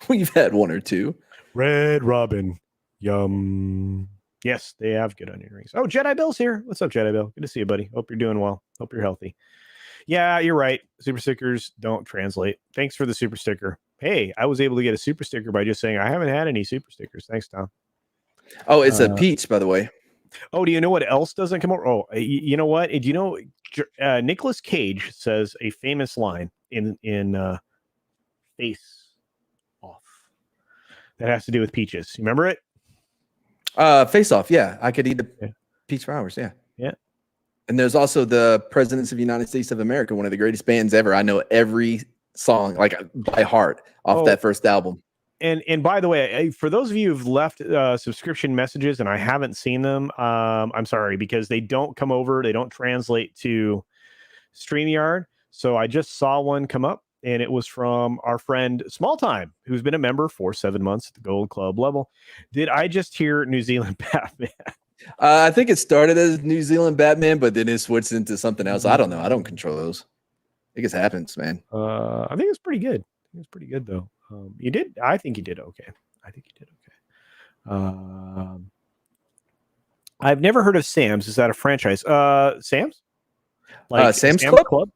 We've had one or two. Red Robin. Yum. Yes, they have good onion rings. Oh, Jedi Bill's here. What's up, Jedi Bill? Good to see you, buddy. Hope you're doing well. Hope you're healthy. Yeah, you're right. Super stickers don't translate. Thanks for the super sticker. Hey, I was able to get a super sticker by just saying I haven't had any super stickers. Thanks, Tom. Oh, it's a peach, by the way. Oh, do you know what else doesn't come over? Oh, you know what? Do you know Nicolas Cage says a famous line in Face Off that has to do with peaches. You remember it? Face Off. Yeah, I could eat the peach for hours. Yeah. Yeah. And there's also the Presidents of the United States of America, one of the greatest bands ever. I know every song like by heart off that first album. And by the way, for those of you who've left subscription messages and I haven't seen them, I'm sorry, because they don't come over. They don't translate to StreamYard. So I just saw one come up, and it was from our friend Small Time, who's been a member for 7 months at the Gold Club level. Did I just hear New Zealand Batman? I think it started as New Zealand Batman, but then it switched into something else. I don't know. I don't control those. I think it happens, man. I think it's pretty good. It's pretty good, though. You did. I think you did okay. I think you did okay. I've never heard of Sam's. Is that a franchise? Sam's? Like Sam's Club?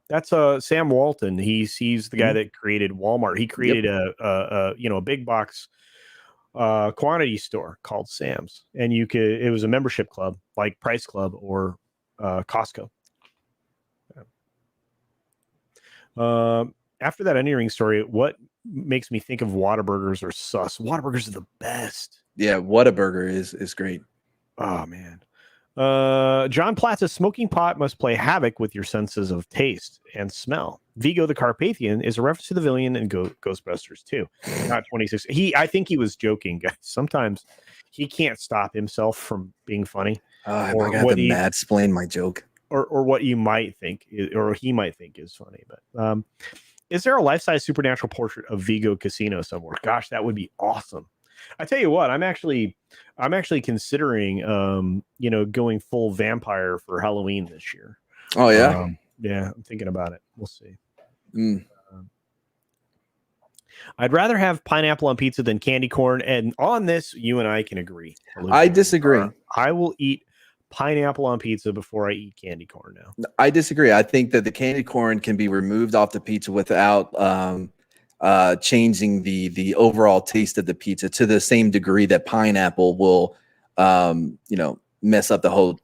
That's Sam Walton. He's the guy that created Walmart. He created a big box quantity store called Sam's, and it was a membership club like Price Club or Costco. After that onion ring story, what makes me think of Whataburgers or sus? Whataburgers are the best. Yeah, Whataburger is great. Oh man. John Platt says smoking pot must play havoc with your senses of taste and smell. Vigo the Carpathian is a reference to the villain in Ghostbusters 2, not 26. I think he was joking, guys. Sometimes he can't stop himself from being funny. Or I got to mad-splain my joke. Or what you might think, or he might think is funny. But is there a life-size supernatural portrait of Vigo Casino somewhere? Gosh, that would be awesome. I tell you what, I'm actually considering, going full vampire for Halloween this year. Oh yeah, yeah, I'm thinking about it. We'll see. I'd rather have pineapple on pizza than candy corn, and on this, you and I can agree. I disagree. I will eat pineapple on pizza before I eat candy corn now. I disagree. I think that the candy corn can be removed off the pizza without changing the overall taste of the pizza to the same degree that pineapple will mess up the whole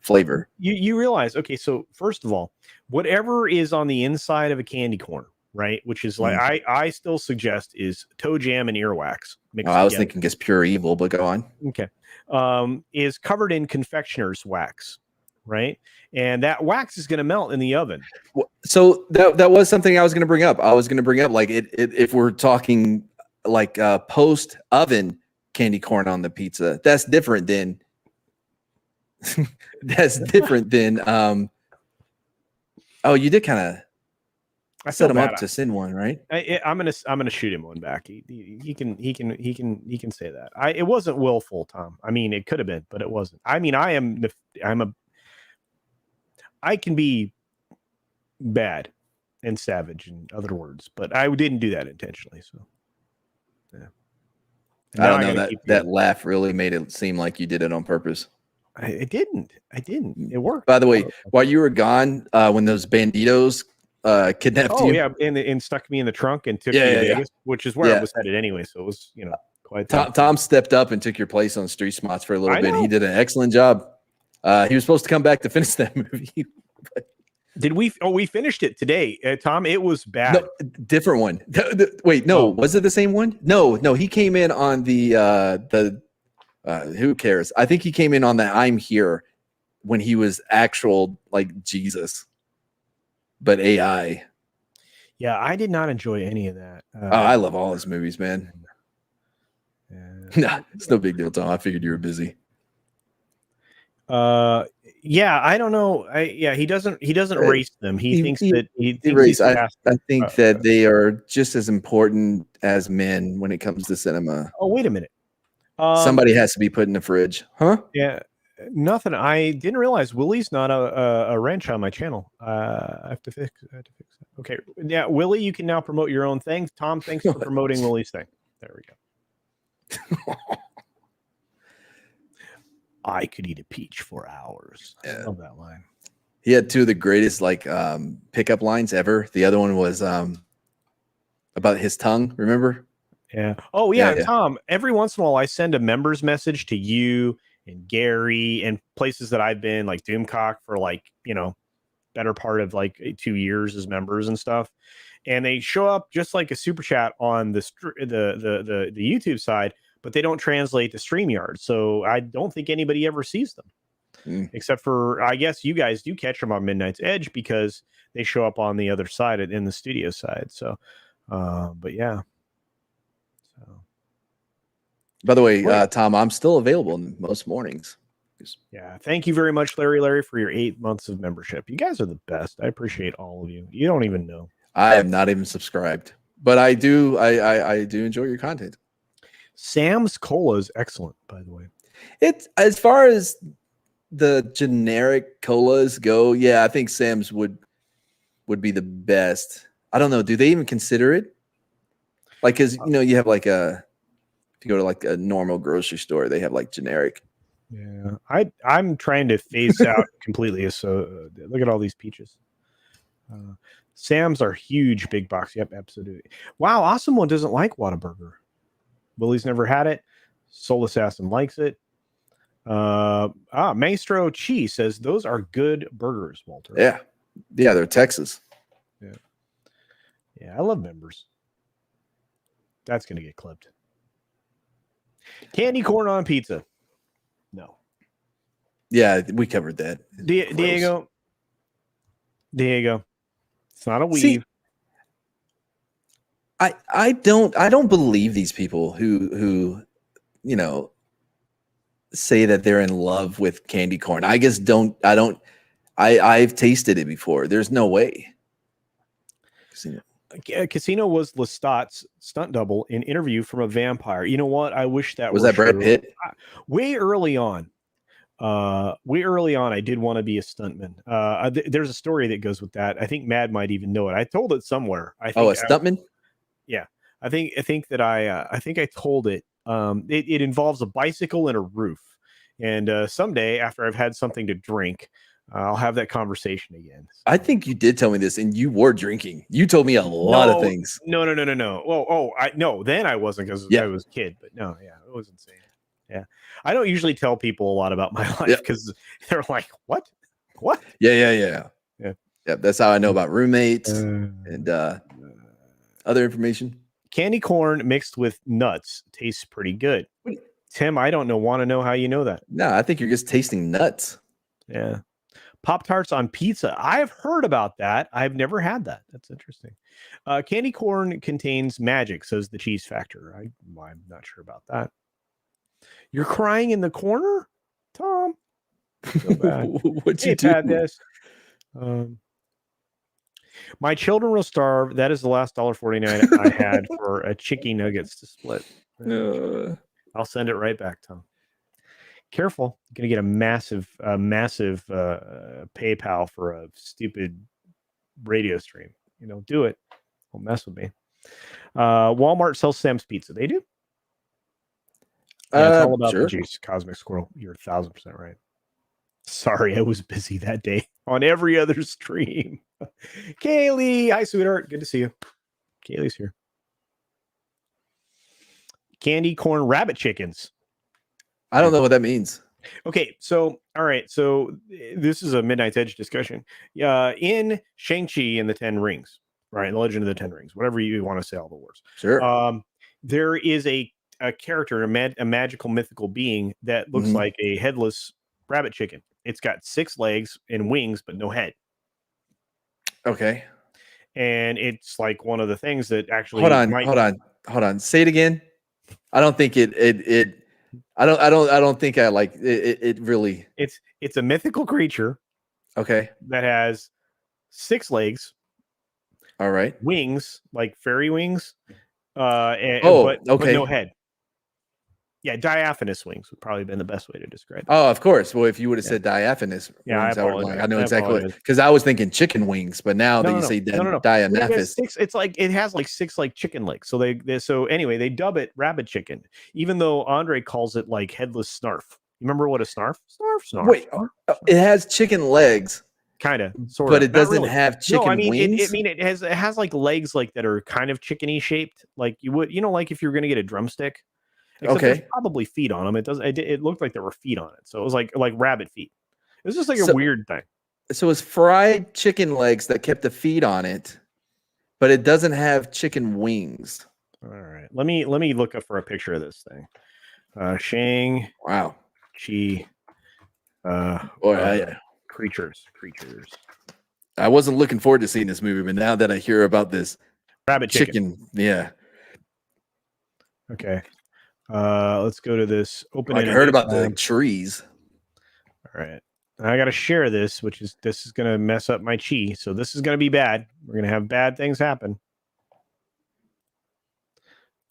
flavor. You realize, okay, so first of all, whatever is on the inside of a candy corn, right, which is like I still suggest is toe jam and earwax mixed I was thinking it's pure evil, but go on. Okay. Is covered in confectioner's wax, right? And that wax is going to melt in the oven. So that was something I was going to bring up. I was going to bring up like if we're talking like post oven candy corn on the pizza, that's different than oh, you did kind of set him up to send one, right? I'm gonna shoot him one back. He can say that. It wasn't willful, Tom. I mean, it could have been, but it wasn't. I mean, I can be bad and savage, in other words, but I didn't do that intentionally. So, yeah. I don't know, that laugh really made it seem like you did it on purpose. I didn't. It worked. By the way, while you were gone, when those banditos kidnapped you, and stuck me in the trunk and took me to Vegas, which is where I was headed anyway. So it was, quite. Tom stepped up and took your place on Street Smarts for a little bit. He did an excellent job. He was supposed to come back to finish that movie. Did we? Oh, we finished it today, Tom. It was bad. No, different one. Wait, no, was it the same one? No. He came in on the who cares? I think he came in on the I'm Here when he was actual like Jesus, but AI. Yeah, I did not enjoy any of that. I love all his movies, man. Nah, it's no big deal, Tom. I figured you were busy. Yeah, I don't know. He doesn't race them. He thinks that I think that they are just as important as men when it comes to cinema. Oh, wait a minute. Somebody has to be put in the fridge, huh? Yeah, nothing. I didn't realize Willie's not a wrench on my channel. I have to fix that. Okay, yeah, Willie, you can now promote your own thing. Tom, thanks for promoting Willie's thing. There we go. I could eat a peach for hours. I love that line. He had two of the greatest pickup lines ever. The other one was about his tongue. Remember? Yeah. Oh yeah, Tom. Every once in a while, I send a members message to you and Gary and places that I've been, like Doomcock, for better part of like 2 years as members and stuff. And they show up just like a super chat on the YouTube side, but they don't translate to StreamYard. So I don't think anybody ever sees them, except for, I guess you guys do catch them on Midnight's Edge because they show up on the other side in the studio side. So, but yeah. So. By the way, Tom, I'm still available most mornings. Yeah. Thank you very much, Larry, for your 8 months of membership. You guys are the best. I appreciate all of you. You don't even know. I am not even subscribed, but I do enjoy your content. Sam's Cola is excellent, by the way. It's, as far as the generic colas go, yeah, I think Sam's would be the best. I don't know. Do they even consider it? Like, because you have like if you go to like a normal grocery store, they have like generic. Yeah, I'm trying to phase out completely. So look at all these peaches. Sam's are huge, big box. Yep, absolutely. Wow, Awesome One doesn't like Whataburger. Willie's never had it. Soul Assassin likes it. Maestro Chi says those are good burgers, Walter. Yeah, they're Texas. Yeah, I love members. That's gonna get clipped. Candy corn on pizza. No. Yeah, we covered that. Diego. It's not a weave. See, I don't believe these people who say that they're in love with candy corn. I guess I've tasted it before. There's no way. Casino was Lestat's stunt double in Interview from a Vampire. You know what? I wish that was that Brad Pitt. Way early on, I did want to be a stuntman. There's a story that goes with that. I think Mad might even know it. I told it somewhere. A stuntman? Yeah, I think I told it. It involves a bicycle and a roof. And someday, after I've had something to drink, I'll have that conversation again. So. I think you did tell me this, and you were drinking. You told me a lot of things. No. No, then I wasn't because I was a kid. But no, yeah, it was insane. Yeah, I don't usually tell people a lot about my life because they're like, "What? What?" Yeah. That's how I know about roommates and other information. Candy corn mixed with nuts tastes pretty good. Tim, I don't want to know how you know that. No, I think you're just tasting nuts. Yeah. Pop-Tarts on pizza. I've heard about that. I've never had that. That's interesting. Candy corn contains magic, says the Cheese Factor. I'm not sure about that. You're crying in the corner, Tom? So bad. What'd you Hey, do? Pat, this. My children will starve. That is the last $1.49 I had for a chicken nuggets to split. I'll send it right back, Tom. Careful, you're gonna get a massive PayPal for a stupid radio stream. Do it. Don't mess with me. Walmart sells Sam's Pizza. They do. Yeah, it's all about the juice. Cosmic Squirrel. You're 1,000% right. Sorry, I was busy that day on every other stream. Kaylee, hi, sweetheart. Good to see you. Kaylee's here. Candy corn rabbit chickens. I don't know what that means. Okay, so all right, so this is a Midnight's Edge discussion. In Shang-Chi and the Ten Rings, right? The Legend of the Ten Rings, whatever you want to say, all the wars. Sure. There is a character, a magical mythical being that looks like a headless rabbit chicken. It's got 6 legs and wings, but no head. Okay. And it's like one of the things that actually hold on. Say it again. I don't think I don't think I like it really. It's a mythical creature. Okay. That has 6 legs. All right. Wings, like fairy wings. But no head. Yeah, diaphanous wings would probably have been the best way to describe it. Oh, of course. Well, if you would have said diaphanous wings, I know exactly what, because I was thinking chicken wings, but now that you say diaphanous, it has like 6 like chicken legs. So they dub it rabbit chicken, even though Andre calls it like headless snarf. You remember what a snarf? Snarf. Wait, it has chicken legs, kind of, sort but of, it doesn't have chicken wings. It has like legs like that are kind of chickeny shaped, like you would, like if you're gonna get a drumstick. Except there's probably feet on them. It looked like there were feet on it, so it was like rabbit feet. It was just like a weird thing. So it's fried chicken legs that kept the feet on it, but it doesn't have chicken wings. All right, let me look up for a picture of this thing. Shang. Wow. Chi. Creatures. I wasn't looking forward to seeing this movie, but now that I hear about this rabbit chicken, yeah. Okay. Let's go to this open. I heard about the trees. All right. I got to share this, this is going to mess up my chi. So this is going to be bad. We're going to have bad things happen.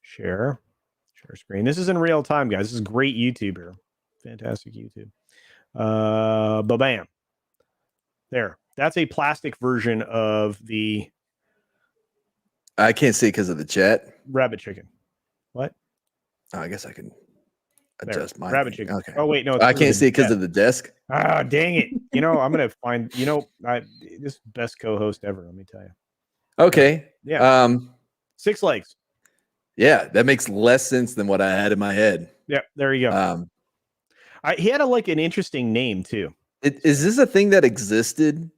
Share screen. This is in real time, guys. This is great YouTube here. Fantastic YouTube. Bam. There. That's a plastic version of the. I can't see because of the chat. Rabbit chicken. What? Oh, I guess I can adjust my rabbit chicken. Okay. Oh wait, no, I can't see it because of the desk. Ah, dang it! I'm gonna find. This best co-host ever. Let me tell you. Okay. Yeah. 6 legs. Yeah, that makes less sense than what I had in my head. Yeah, there you go. He had an interesting name too. Is this a thing that existed,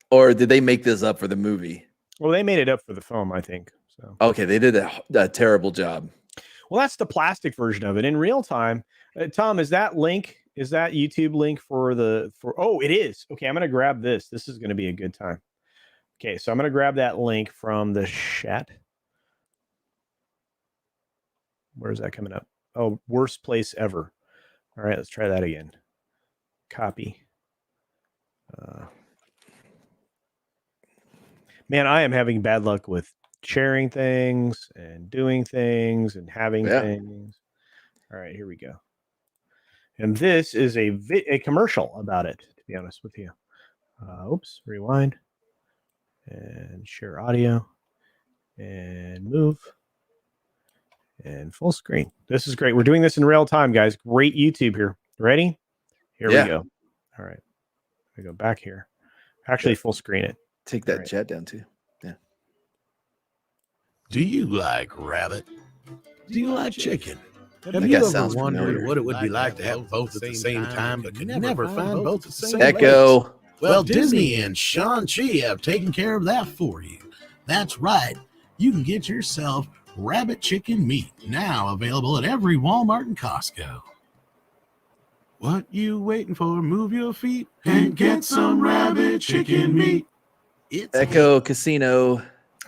or did they make this up for the movie? Well, they made it up for the film, I think. So okay, they did a terrible job. Well, that's the plastic version of it in real time. Tom, is that YouTube link for oh, it is. Okay, I'm going to grab this. This is going to be a good time. Okay, so I'm going to grab that link from the chat. Where's that coming up? Oh, worst place ever. All right, let's try that again. Copy. Man, I am having bad luck with sharing things and doing things and having things. All right, here we go. And this is a commercial about it, to be honest with you. Oops, rewind and share audio and move and full screen. This is great. We're doing this in real time, guys. Great YouTube here. Ready? Here we go. All right. We go back here. Actually, full screen it. Take that chat down too. Yeah. Do you like rabbit? Do you like chicken? Have you ever wondered what it would be like to have both at the same time, but could never find both at the same Echo. place? Well, Disney and Shang-Chi have taken care of that for you. That's right. You can get yourself rabbit chicken meat, now available at every Walmart and Costco. What you waiting for? Move your feet and get some rabbit chicken meat. It's Echo Casino.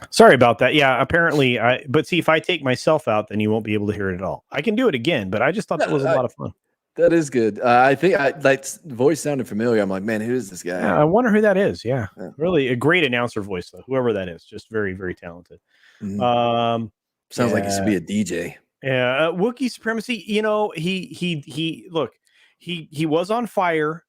Sorry about that. Yeah, apparently but see, if I take myself out, then you won't be able to hear it at all. I can do it again, but I just thought that was a lot of fun. That is good. I think that voice sounded familiar. I'm like, man, who is this guy? Yeah, I wonder who that is. Yeah. Really a great announcer voice, though. Whoever that is, just very, very talented. Sounds like he should be a DJ. Yeah, Wookiee supremacy. You know, he was on fire,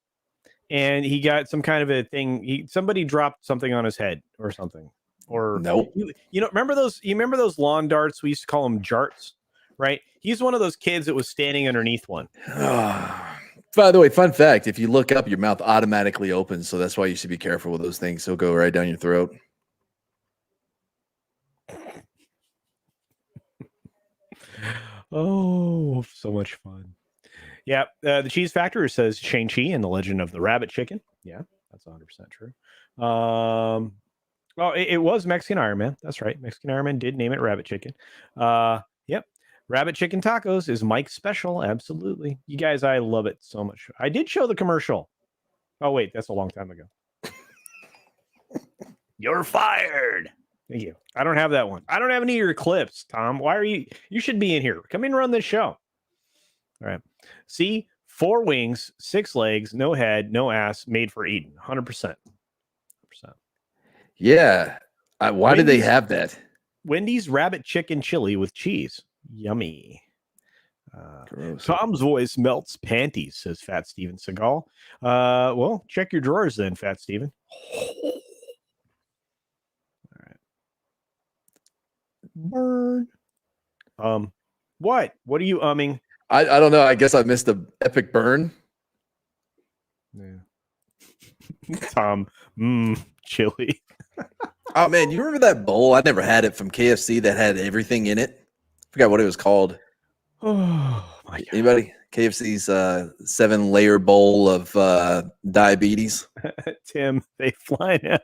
and he got some kind of a thing. Somebody dropped something on his head or something. Or nope. You know, remember those lawn darts? We used to call them jarts, right? He's one of those kids that was standing underneath one. By the way, fun fact: if you look up, your mouth automatically opens, so that's why you should be careful with those things. They'll go right down your throat. Oh, so much fun. Yeah, the Cheese Factor says Shang-Chi and the Legend of the Rabbit Chicken. Yeah, that's 100% true. Well, it was Mexican Iron Man. That's right. Mexican Iron Man did name it Rabbit Chicken. Yep. Rabbit Chicken Tacos is Mike's special. Absolutely. You guys, I love it so much. I did show the commercial. Oh, wait, that's a long time ago. You're fired. Thank you. I don't have that one. I don't have any of your clips, Tom. Why are you? You should be in here. Come in and run this show. All right. See, 4 wings, 6 legs, no head, no ass, made for eating. 100%. Yeah. Why did they have that? Wendy's rabbit chicken chili with cheese. Yummy. Tom's voice melts panties, says Fat Steven Seagal. Well, check your drawers then, Fat Steven. All right. Burn. What? What are you umming? I don't know. I guess I missed the epic burn. Yeah. Tom, chili. Oh man, you remember that bowl? I never had it from KFC that had everything in it. Forgot what it was called. Oh my God. Anybody? KFC's 7-layer bowl of diabetes. Tim, they fly now.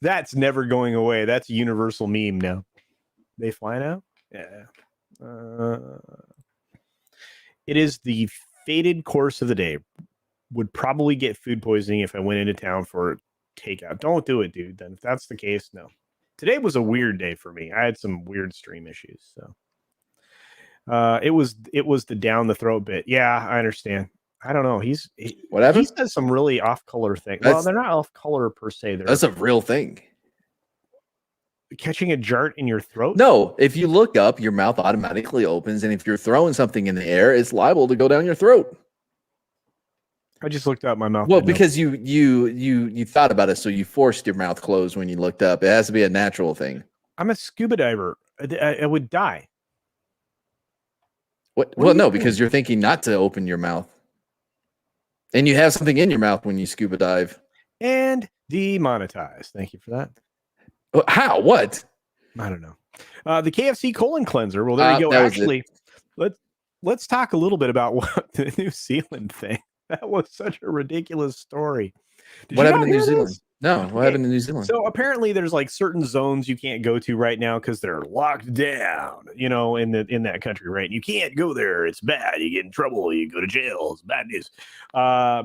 That's never going away. That's a universal meme now. They fly now? Yeah. It is the fated course of the day. Would probably get food poisoning if I went into town for takeout. Don't do it, dude. Then if that's the case, no. Today was a weird day for me. I had some weird stream issues, so it was the down the throat bit. Yeah, I understand. I don't know. Whatever. He says some really off color things. Well, they're not off color per se. That's a real thing. Catching a jart in your throat? No, if you look up, your mouth automatically opens, and if you're throwing something in the air, it's liable to go down your throat. I just looked up my mouth. Well, because you thought about it, so you forced your mouth closed when you looked up. It has to be a natural thing. I'm a scuba diver. I would die. What? Well, no, because you're thinking not to open your mouth, and you have something in your mouth when you scuba dive. And demonetized. Thank you for that. How? What? I don't know. The KFC colon cleanser. Well, there you go. Actually, let's talk a little bit about what the New Zealand thing. That was such a ridiculous story. What happened in New Zealand? No, what happened in New Zealand? So apparently there's like certain zones you can't go to right now because they're locked down, you know, in that country, right? You can't go there. It's bad. You get in trouble. You go to jail. It's bad news.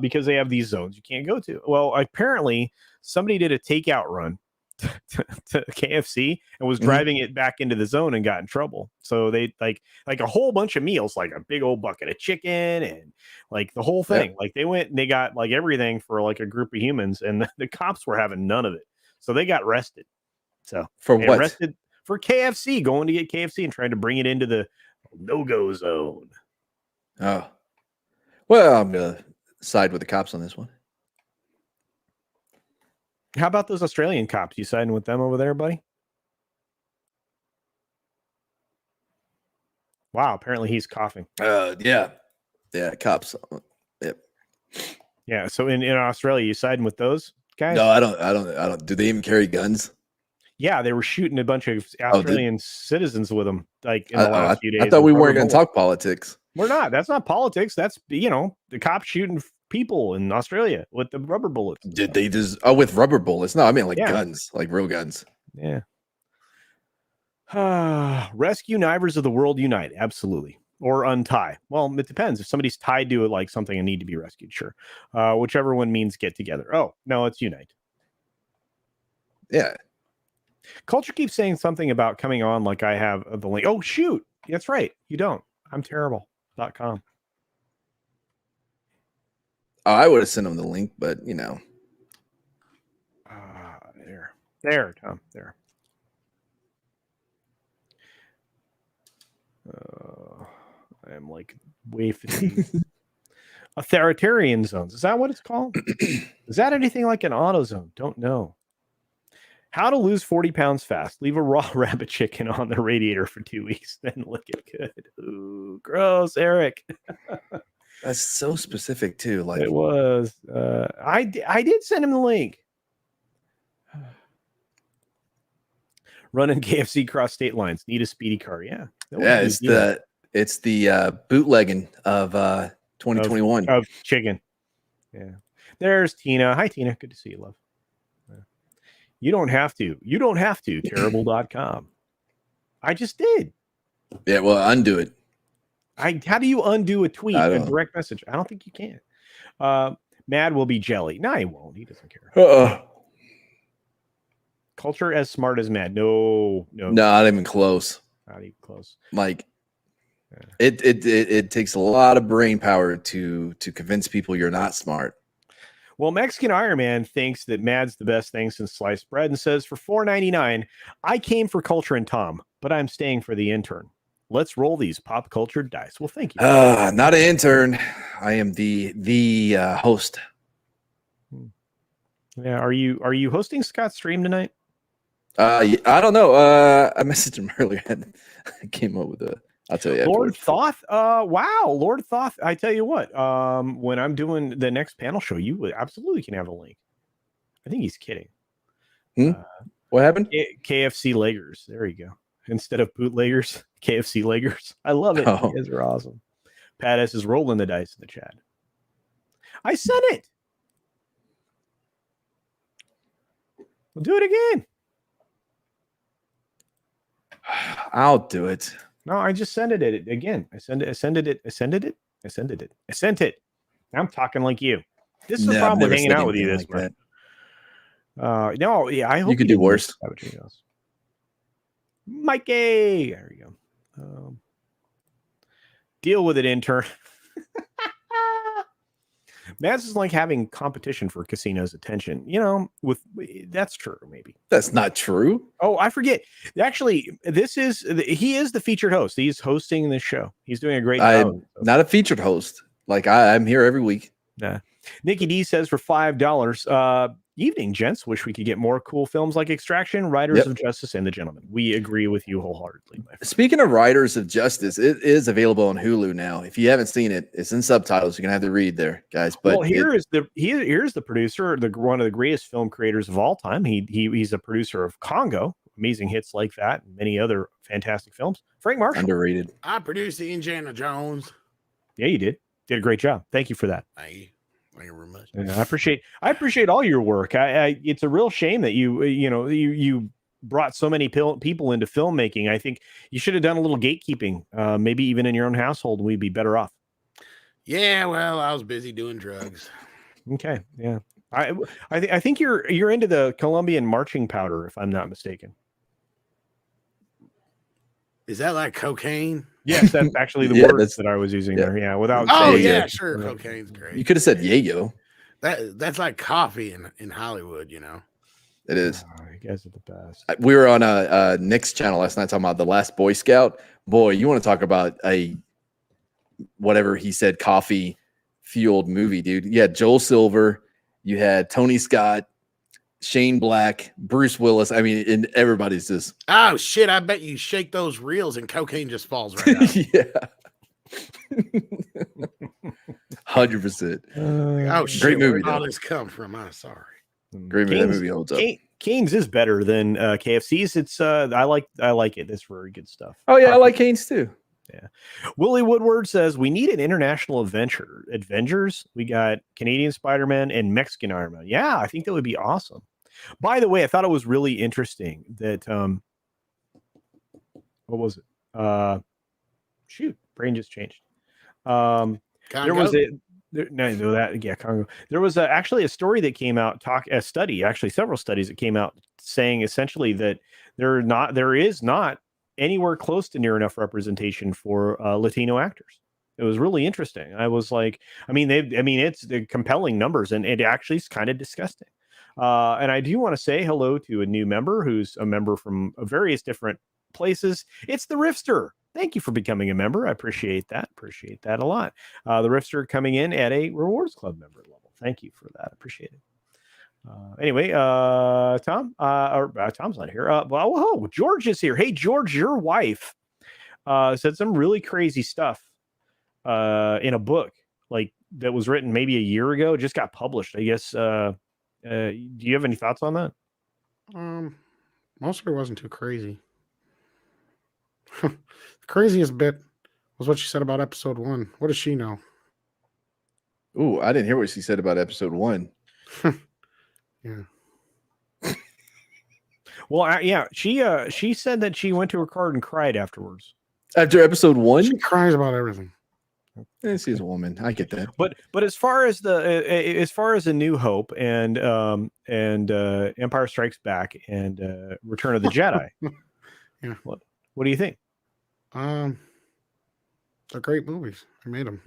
Because they have these zones you can't go to. Well, apparently somebody did a takeout run to KFC and was driving it back into the zone and got in trouble. So they like a whole bunch of meals, like a big old bucket of chicken and like the whole thing. Like they went and they got like everything for like a group of humans, and the cops were having none of it. So they got arrested. So for what? Arrested for KFC, going to get KFC and trying to bring it into the no-go zone. Oh, well, I'm gonna side with the cops on this one. How about those Australian cops? You siding with them over there, buddy? Wow, apparently he's coughing. Yeah, cops. Yep. Yeah, so in Australia, you siding with those guys? No, I don't. Do they even carry guns? Yeah, they were shooting a bunch of Australian citizens with them, like in the last few days. I thought we weren't going to talk politics. We're not. That's not politics. That's the cops shooting people in Australia with the rubber bullets. Did they just? Oh, with rubber bullets? No, I mean guns, like real guns. Yeah. Rescue Knivers of the world unite. Absolutely. or untie. Well, it depends. If somebody's tied to like something and need to be rescued, sure. Whichever one means get together. Oh, no, it's unite. Yeah. Culture keeps saying something about coming on like I have the link. Oh, shoot. That's right. You don't. I'm terrible.com. Oh, I would have sent him the link, but There, Tom. There. I'm like way fatigued. Authoritarian zones. Is that what it's called? Is that anything like an AutoZone? Don't know. How to lose 40 pounds fast. Leave a raw rabbit chicken on the radiator for 2 weeks, then lick it good. Ooh, gross, Eric. That's so specific too. Like it was. I did send him the link. Running KFC cross state lines. Need a speedy car. Yeah. It's the bootlegging of 2021 of chicken. Yeah. There's Tina. Hi, Tina. Good to see you, love. You don't have to. Terrible.com. I just did. Yeah, well, undo it. How do you undo a tweet, a direct message? I don't think you can. Mad will be jelly. No, he won't. He doesn't care. Culture as smart as Mad. No, not even close. Not even close. Like it takes a lot of brain power to convince people you're not smart. Well, Mexican Iron Man thinks that Mad's the best thing since sliced bread and says for $4.99, I came for Culture and Tom, but I'm staying for the intern. Let's roll these pop culture dice. Well, thank you. Not an intern. I am the host. Yeah. Are you hosting Scott's stream tonight? I don't know. I messaged him earlier. I came up with I'll tell you. Lord Thoth. Wow, Lord Thoth. I tell you what. When I'm doing the next panel show, you absolutely can have a link. I think he's kidding. What happened? KFC Leggers. There you go. Instead of bootleggers, KFC Leggers. I love it. You guys are awesome. Pat S is rolling the dice in the chat. I said it. We'll do it again. I'll do it. No, I just sent it again. I sent it. I'm talking like you. This is the problem with hanging out with you this month. No, yeah, I hope you could do worse. Mikey, there you go. Deal with it, intern. Mads is like having competition for Casino's attention. That's true. Maybe that's not true. Oh, I forget. Actually, he is the featured host. He's hosting this show. He's doing a great job. I'm not a featured host. Like I'm here every week. Nah. Nikki D says for $5. Evening, gents. Wish we could get more cool films like Extraction, Riders of Justice, and The Gentleman. We agree with you wholeheartedly, my friend. Speaking of Riders of Justice, it is available on Hulu now. If you haven't seen it, it's in subtitles. You're gonna have to read there, guys. But here's the producer, one of the greatest film creators of all time. He's a producer of Congo, amazing hits like that, and many other fantastic films. Frank Marshall, underrated. I produced the Indiana Jones. Yeah, you did a great job. Thank you for that. Thank you very much. Yeah, I appreciate all your work. It's a real shame that you brought so many people into filmmaking. I think you should have done a little gatekeeping. Maybe even in your own household, we'd be better off. Yeah, well, I was busy doing drugs. Okay, yeah. I think you're into the Colombian marching powder, if I'm not mistaken. Is that like cocaine? Yes, that's actually the words that I was using there. Yeah, without. Sure, cocaine's great. You could have said yayo. That's like coffee in Hollywood, It is. Oh, you guys are the best. We were on a Nick's channel last night talking about The Last Boy Scout. Boy, you want to talk about a whatever he said coffee fueled movie, dude. You had Joel Silver, you had Tony Scott, Shane Black, Bruce Willis. I mean, and everybody's just oh shit! I bet you shake those reels and cocaine just falls right out. Yeah, 100%. Oh shit! Great movie. Where all this come from? I'm sorry. Great movie. That movie holds up. Cane's is better than KFC's. It's I like it. It's very good stuff. Oh yeah, I like Cane's too. Yeah. Willie Woodward says we need an international Avengers. We got Canadian Spider-Man and Mexican Iron Man. Yeah, I think that would be awesome. By the way, I thought it was really interesting that what was it? shoot, brain just changed. There Congo? was Congo. There was actually a story that came out, several studies that came out saying essentially that there is not anywhere close to near enough representation for Latino actors. It was really interesting. I was like, it's the compelling numbers, and it actually is kind of disgusting. And I do want to say hello to a new member who's a member from various different places. It's the Rifster. Thank you for becoming a member. I appreciate that. Appreciate that a lot. The Rifster coming in at a Rewards Club member level. Thank you for that. Appreciate it. Anyway, Tom, Tom's not here. George is here. Hey, George, your wife said some really crazy stuff in a book like that was written maybe a year ago. It just got published, I guess. Do you have any thoughts on that? Most of it wasn't too crazy. The craziest bit was what she said about episode 1. What does she know? Ooh, I didn't hear what she said about episode 1. Yeah. Well, she said that she went to her car and cried afterwards. After episode 1? She cries about everything. She's a woman. I get that. But as far as A New Hope and Empire Strikes Back and Return of the Jedi, Yeah. What do you think? They're great movies. I made them.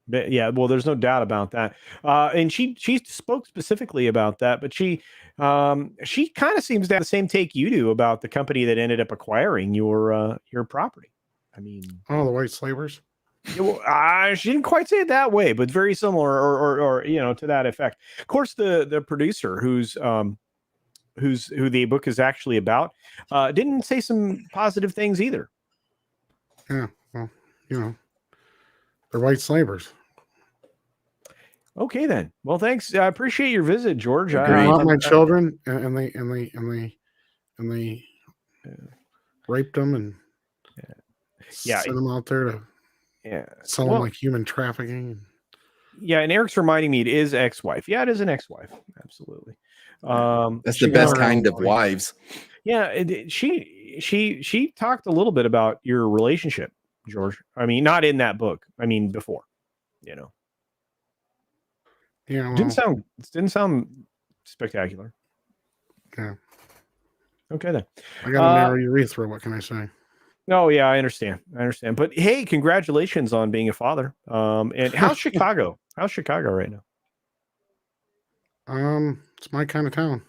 Yeah, well, there's no doubt about that. And she spoke specifically about that, but she kind of seems to have the same take you do about the company that ended up acquiring your property. I mean, the White Slavers. Yeah, well, she didn't quite say it that way, but very similar, or to that effect. Of course, the producer, who the book is actually about, didn't say some positive things either. Yeah, well, they're White Slavers. Okay, then. Well, thanks. I appreciate your visit, George. I want my children, and they raped them and sent them out there to sell them like human trafficking. Yeah, and Eric's reminding me it is ex-wife. Yeah, it is an ex-wife. Absolutely. That's the best kind of wives. Yeah, she talked a little bit about your relationship, George. I mean, not in that book. I mean, before, Yeah, well, didn't sound spectacular. Yeah. Okay then. I got a narrow urethra. What can I say? No, yeah, I understand. But hey, congratulations on being a father. And how's Chicago? How's Chicago right now? It's my kind of town.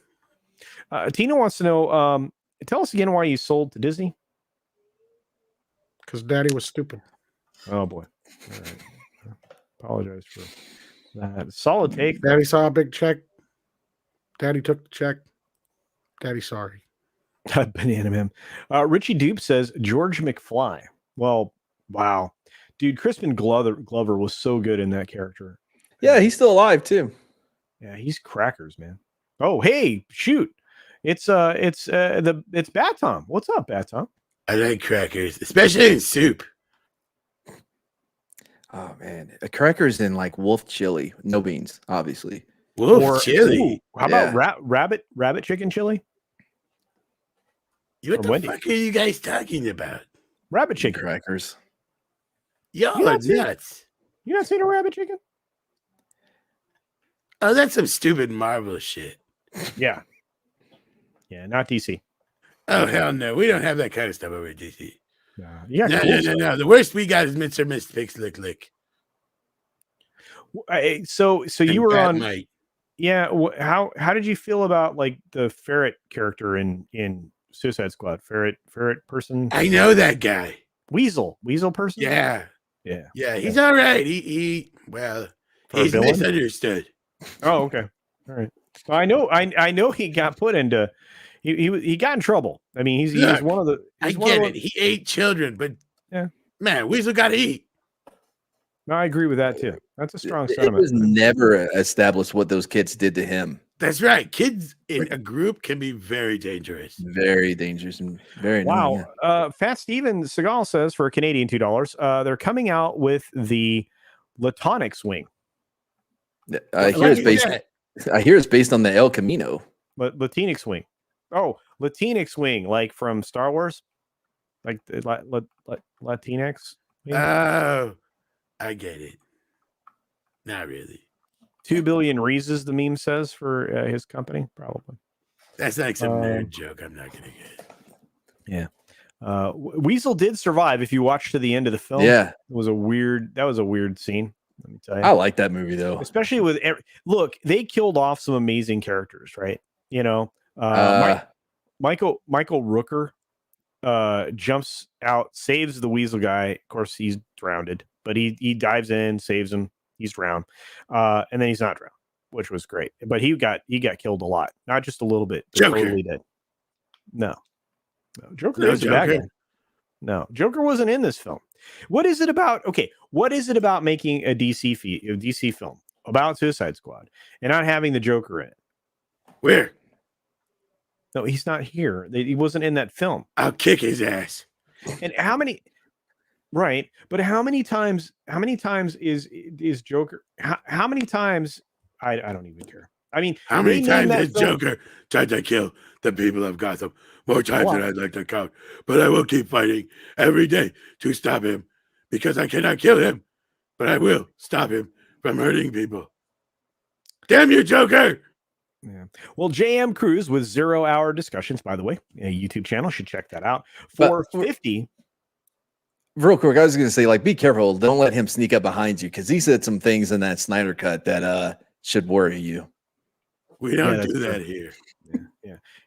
Tina wants to know, tell us again why you sold to Disney. Because Daddy was stupid. Oh boy. All right. Apologize for that. Solid take. Daddy saw a big check. Daddy took the check. Daddy sorry. Banana man. Richie Dupe says George McFly. Well, wow. Dude, Crispin Glover was so good in that character. Yeah, he's still alive too. Yeah, he's crackers, man. Oh, hey, shoot. It's Bat Tom. What's up, Bat Tom? I like crackers, especially in soup. Oh man, a crackers in like wolf chili, no beans, obviously. Wolf chili. How about rabbit chicken chili? What the fuck are you guys talking about? Rabbit chicken crackers. Yo, nuts. You not seen a rabbit chicken? Oh, that's some stupid Marvel shit. Yeah. Yeah, not DC. Oh, hell no. We don't have that kind of stuff over at DC. No. The worst we got is Mr. Mystics Lick. So you were on. Mike. Yeah. How did you feel about like the ferret character in Suicide Squad? Ferret person. I know that guy. Weasel person. Yeah. He's all right. He's misunderstood. Oh, okay. All right. So I know he got put into. He got in trouble. I mean, he's one of the. I get it. He ate children, but man, Weasel got to eat. No, I agree with that too. That's a strong It sentiment. was never established what those kids did to him. That's right. Kids in a group can be very dangerous. Very dangerous and very wow. annoying. Fat Steven Seagal says for a Canadian $2, they're coming out with the Latonix wing. I hear it's based on the El Camino. Latinx wing. Oh, Latinx wing, like from Star Wars, like Latinx. Oh, I get it. Not really. 2 billion Reeses, the meme says, for his company, probably. That's like some nerd joke I'm not going to get. Yeah. Weasel did survive. If you watch to the end of the film, Yeah, that was a weird scene. Let me tell you. I like that movie though. Especially with look, they killed off some amazing characters, right? You know, Michael Rooker jumps out, saves the weasel guy. Of course, he's drowned, but he dives in, saves him. He's drowned, and then he's not drowned, which was great. But he got killed a lot, not just a little bit. But Joker. totally dead. No, Joker is a bad guy. No, Joker wasn't in this film. What is it about? Okay, what is it about making a DC film about Suicide Squad and not having the Joker in it? Where? No, he's not here. He wasn't in that film. I'll kick his ass. And how many? Right, but how many times? How many times is Joker? How many times? I don't even care. I mean, how many times has Joker tried to kill the people of Gotham? More times than I'd like to count. But I will keep fighting every day to stop him because I cannot kill him, but I will stop him from hurting people. Damn you, Joker! Yeah. Well, JM Cruz with 0 Hour Discussions, by the way, a YouTube channel, should check that out. 450. Real quick, I was going to say, like, be careful. Don't let him sneak up behind you because he said some things in that Snyder cut that should worry you. We don't do that here.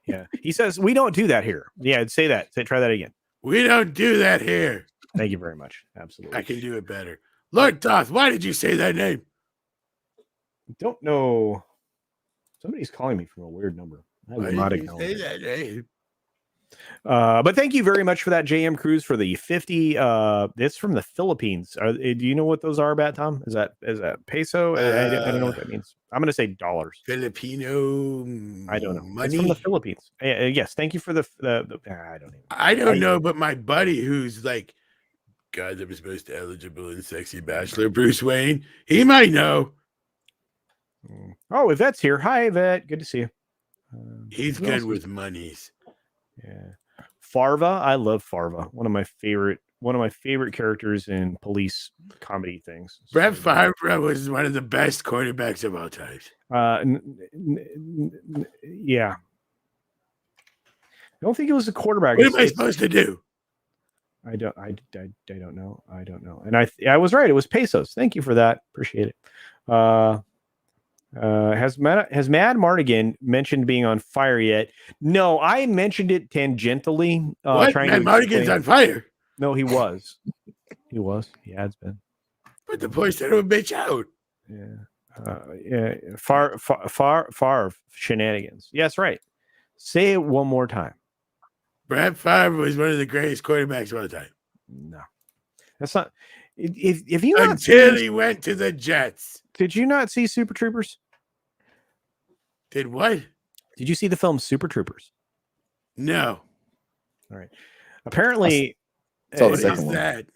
Yeah. He says we don't do that here. Yeah, say that. Try that again. We don't do that here. Thank you very much. Absolutely. I can do it better. Lord Toth, why did you say that name? Don't know. Somebody's calling me from a weird number. I will not acknowledge that name. But thank you very much for that, JM Cruz, for the 50. It's from the Philippines. Do you know what those are, Bat Tom? Is that peso? I don't know what that means. I'm going to say dollars. Filipino. I don't know. Money? It's from the Philippines. Yes. Thank you for the I don't know, but my buddy who's like, God, that was most eligible and sexy bachelor, Bruce Wayne, he might know. Oh, Yvette's here. Hi, Yvette. Good to see you. He's good with monies. Yeah. Farva. I love Farva. One of my favorite characters in police comedy things. Brett Favre was one of the best quarterbacks of all time. Yeah. I don't think it was a quarterback. What am I supposed to do? I don't know. And I was right. It was pesos. Thank you for that. Appreciate it. Has Mad Martigan mentioned being on fire yet? No, I mentioned it tangentially. What? Mad Martigan's on fire? No, he was. He has been. Put the poor son of a bitch out. Yeah. Far shenanigans. Yes, right. Say it one more time. Brett Favre was one of the greatest quarterbacks of all time. No, that's not. If you until he went to the Jets. Did you not see Super Troopers? Did what? Did you see the film Super Troopers? No. All right. Apparently, what is that?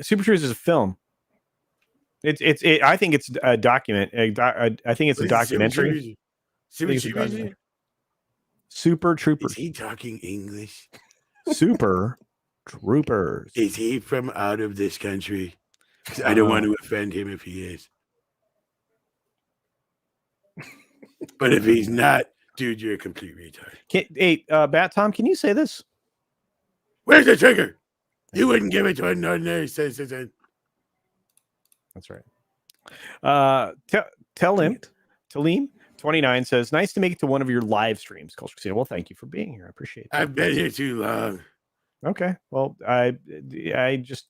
Super Troopers is a film. I think it's a document. I think it's a documentary. Super Troopers. Is he talking English? Super Troopers. Is he from out of this country? I don't want to offend him if he is. But if he's not, dude, you're a complete retard. Bat Tom, can you say this? Where's the trigger? You wouldn't give it to an ordinary citizen. That's right. Talim 29 says, nice to make it to one of your live streams, CultureCasino. Well, thank you for being here. I appreciate it. I've been here too long. Okay. Well, I just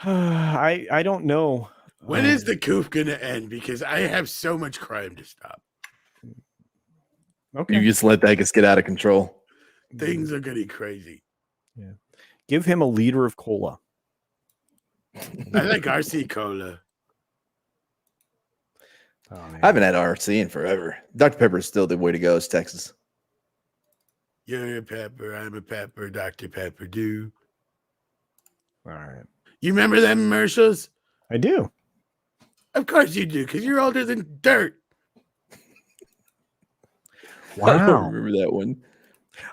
I don't know. When is the coup gonna end? Because I have so much crime to stop. Okay. You just let that get out of control. Things are getting crazy. Yeah. Give him a liter of cola. I like RC cola. Oh, I haven't had RC in forever. Dr. Pepper is still the way to go. It's Texas. You're a pepper. I'm a pepper. Dr. Pepper do. All right. You remember them commercials? I do. Of course you do, because you're older than dirt. Wow. I don't remember that one.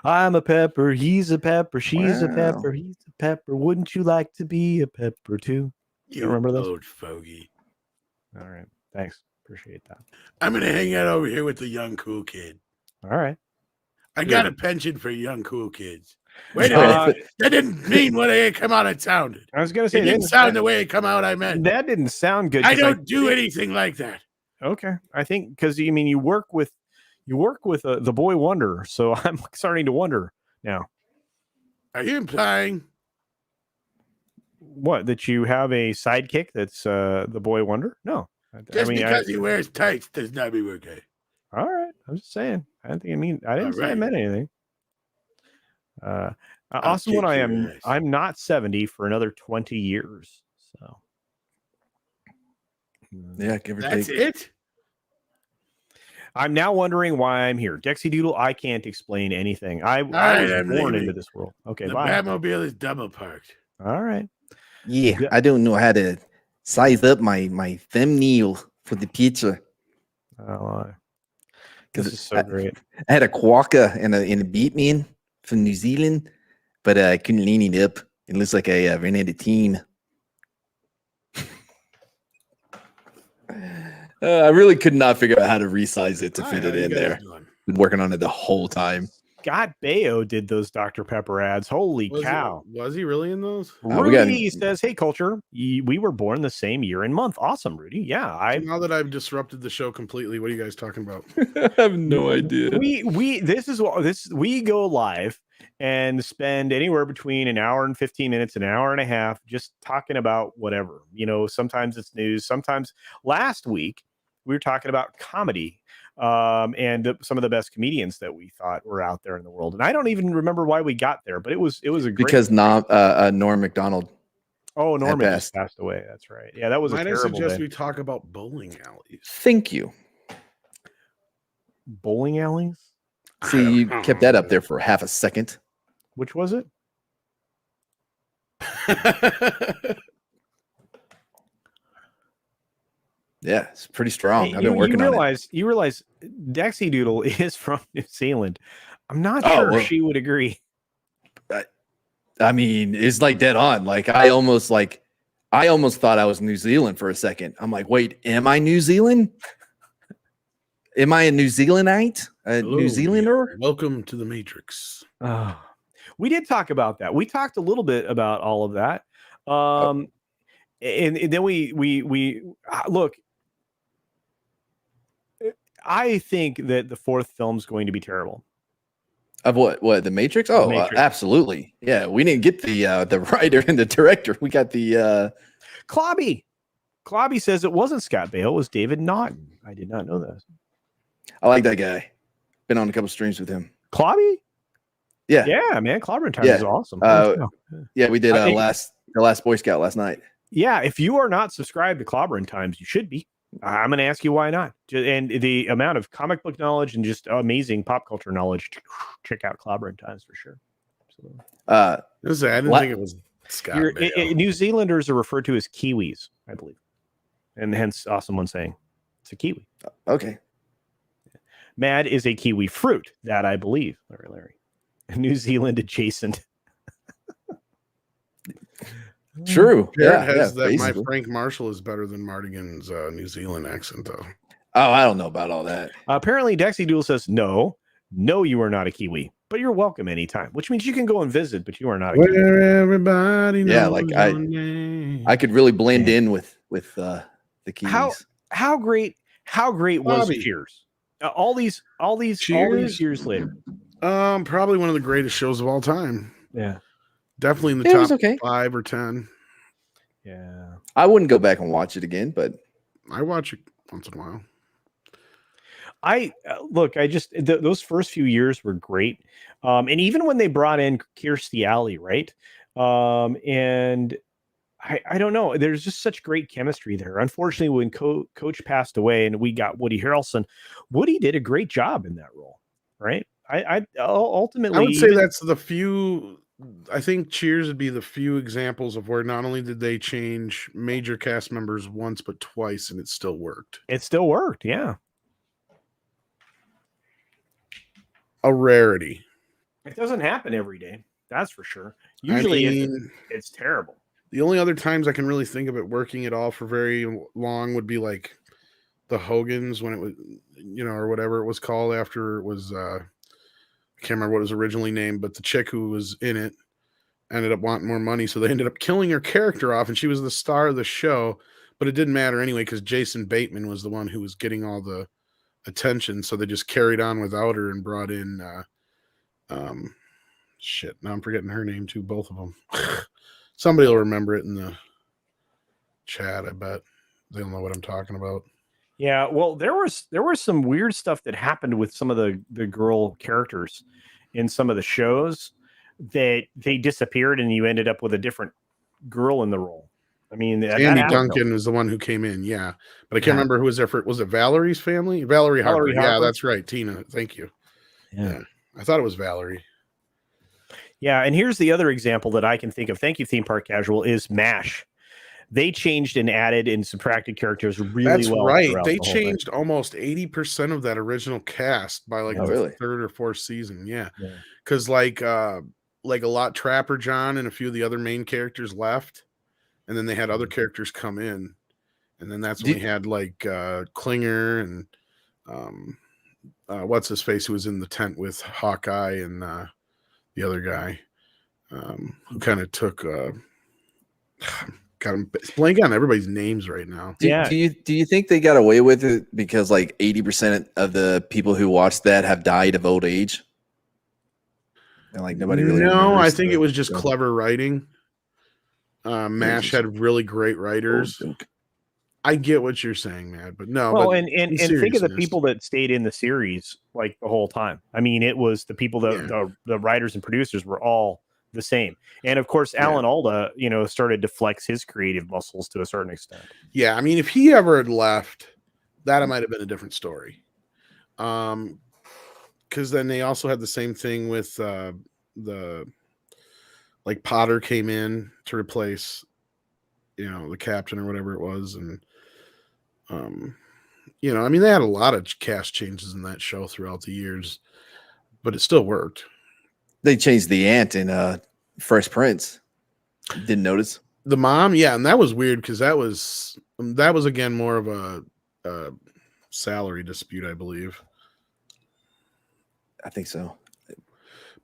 I'm a pepper. He's a pepper. She's a Wow. pepper. He's a pepper. Wouldn't you like to be a pepper too? You don't remember this? Old fogey. All right. Thanks. Appreciate that. I'm gonna hang out over here with the young cool kid. All right. I got a penchant for young cool kids. Wait a Uh, minute. That didn't mean what it come out it sounded. I was gonna say It didn't sound the way it come out I meant. that didn't sound good. I 'cause don't do anything like that. Okay, I think because you work with the boy wonder, so I'm starting to wonder now. Are you implying What, that you have a sidekick that's the boy wonder? No, just because he wears tights does not mean we're gay? All right, I'm just saying. I didn't say I right. meant anything. I'll Awesome. What kick I your am, ass. I'm not 70 for another 20 years. So Yeah, give or That's take. it. I'm now wondering why I'm here. Dexy Doodle, I can't explain anything. I right, was I'm born leaving. into this world. Okay, The bye. Batmobile is double parked. All right. Yeah, Yeah. I don't know how to size up my thumbnail for the picture. Oh, this is so I, great. I had a quokka and a Beatman from New Zealand, but I couldn't lean it up. It looks like I ran out of team. I really could not figure out how to resize it to fit it in there. Been working on it the whole time. Scott Baio did those Dr. Pepper ads. Holy cow. Was he really in those? Rudy says, hey, Culture, we were born the same year and month. Awesome, Rudy. Yeah. Now that I've disrupted the show completely, what are you guys talking about? I have no idea. We go live and spend anywhere between an hour and 15 minutes, an hour and a half, just talking about whatever. Sometimes it's news. Sometimes last week we were talking about comedy. And some of the best comedians that we thought were out there in the world. And I don't even remember why we got there, but it was a great because Norm Macdonald. Oh, Norman just passed away. That's right. Yeah, that was a terrible I suggest day. we talk about bowling alleys. Thank you. Bowling alleys? See, you kept that up there for half a second. Which was it? Yeah, it's pretty strong. Hey, I've been working on it. You realize Dexy Doodle is from New Zealand. I'm not sure she would agree. I mean, it's like dead on. Like I almost thought I was New Zealand for a second. I'm like, wait, am I New Zealand? Am I a New Zealandite? New Zealander? Welcome to the Matrix. We did talk about that. We talked a little bit about all of that. And then we look. I think that the fourth film is going to be terrible. Of what? The Matrix? Oh, Matrix. Absolutely. Yeah, we didn't get the writer and the director. We got the Clobby. Clobby says it wasn't Scott Baio, it was David Naughton. I did not know that. I like that guy. Been on a couple streams with him. Clobby? Yeah. Yeah, man. Clobbering Time is awesome. Yeah, we did the last Boy Scout last night. Yeah, if you are not subscribed to Clobbering Times, you should be. I'm going to ask you why not. And the amount of comic book knowledge and just amazing pop culture knowledge, check out Clobbering Times for sure. Absolutely. I didn't think it was Scott. New Zealanders are referred to as Kiwis, I believe. And hence, awesome one saying it's a Kiwi. Okay. Mad is a Kiwi fruit, that I believe, Larry. New Zealand adjacent. True. Jared has that basically. My Frank Marshall is better than Martigan's New Zealand accent, though. Oh, I don't know about all that. Apparently, Dexy Doodle says, no, you are not a Kiwi, but you're welcome anytime, which means you can go and visit, but you are not a Kiwi. Everybody knows like I could really blend in with the Kiwis. How great was Cheers? All these years later. Probably one of the greatest shows of all time. Yeah. Definitely in the top 5 or 10. Yeah. I wouldn't go back and watch it again, but I watch it once in a while. Those first few years were great. And even when they brought in Kirstie Alley, right? And I don't know, there's just such great chemistry there. Unfortunately, when Coach passed away and we got Woody Harrelson, Woody did a great job in that role, right? I ultimately, I would say that's the few. I think Cheers would be the few examples of where not only did they change major cast members once, but twice, and it still worked. It still worked, yeah. A rarity. It doesn't happen every day. That's for sure. Usually it's terrible. The only other times I can really think of it working at all for very long would be like the Hogans when it was, or whatever it was called after it was, I can't remember what it was originally named, but the chick who was in it ended up wanting more money. So they ended up killing her character off, and she was the star of the show, but it didn't matter anyway, because Jason Bateman was the one who was getting all the attention. So they just carried on without her and brought in, shit. Now I'm forgetting her name too. Both of them. Somebody will remember it in the chat. I bet they'll know what I'm talking about. Yeah, well, there was some weird stuff that happened with some of the girl characters in some of the shows that they disappeared, and you ended up with a different girl in the role. I mean, Andy Duncan was the one who came in, yeah, but I can't remember who was there for. Was it Valerie's family? Valerie Harper. Yeah, that's right. Tina, thank you. Yeah, I thought it was Valerie. Yeah, and here's the other example that I can think of. Thank you, Theme Park Casual. Is MASH. They changed and added and subtracted characters really well. That's right. They changed almost 80% of that original cast by like the third or fourth season. Yeah, because like a lot Trapper John and a few of the other main characters left, and then they had other characters come in, and then that's when we had like Klinger and what's his face who was in the tent with Hawkeye and the other guy who kind of took. God, I'm blanking on everybody's names right now. Do you think they got away with it because like 80% of the people who watched that have died of old age? And like nobody really. No, I think it was just clever writing. MASH had really great writers. I get what you're saying, man, but no. Well, and think of the people that stayed in the series like the whole time. I mean, it was the people that the writers and producers were all the same. And of course, Alan Alda, started to flex his creative muscles to a certain extent. Yeah, I mean, if he ever had left, that might have been a different story. Because then they also had the same thing with the Potter came in to replace, the captain or whatever it was, and I mean, they had a lot of cast changes in that show throughout the years, but it still worked. They changed the aunt in Fresh Prince. Didn't notice the mom, and that was weird because that was again more of a salary dispute, I believe. I think so,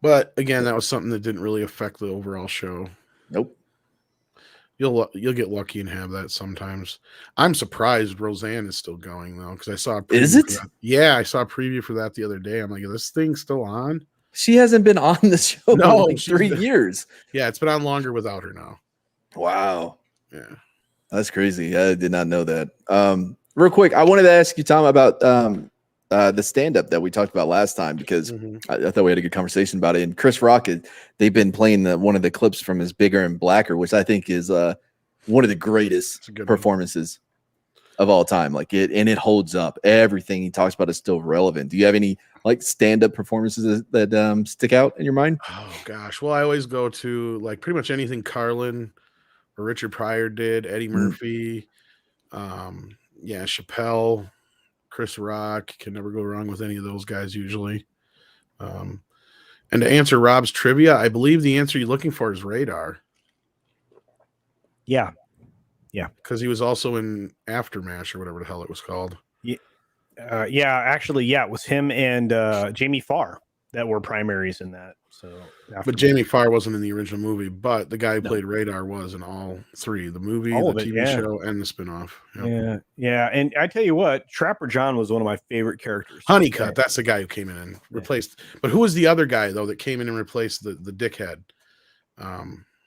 but again, that was something that didn't really affect the overall show. Nope. You'll get lucky and have that sometimes. I'm surprised Roseanne is still going though, because I saw a preview. Is it? Yeah, I saw a preview for that the other day. I'm like, is this thing still on? She hasn't been on the show in like 3 years. Yeah, it's been on longer without her now. Wow. Yeah. That's crazy. I did not know that. Real quick, I wanted to ask you, Tom, about the stand-up that we talked about last time, because I thought we had a good conversation about it. And Chris Rock, they've been playing one of the clips from his Bigger and Blacker, which I think is one of the greatest performances of all time. Like it holds up. Everything he talks about is still relevant. Do you have any like stand-up performances that stick out in your mind? Oh gosh. Well, I always go to like pretty much anything Carlin or Richard Pryor did, Eddie Murphy, Chappelle, Chris Rock. Can never go wrong with any of those guys usually. And to answer Rob's trivia, I believe the answer you're looking for is Radar. Yeah. Because he was also in Aftermath or whatever the hell it was called. Actually, it was him and Jamie Farr that were primaries in that. So, but Jamie Farr wasn't in the original movie, but the guy who played Radar was in all three: the movie, the TV show, and the spinoff. Yep. Yeah. And I tell you what, Trapper John was one of my favorite characters. Honeycutt, that's the guy who came in and replaced. But who was the other guy though that came in and replaced the dickhead?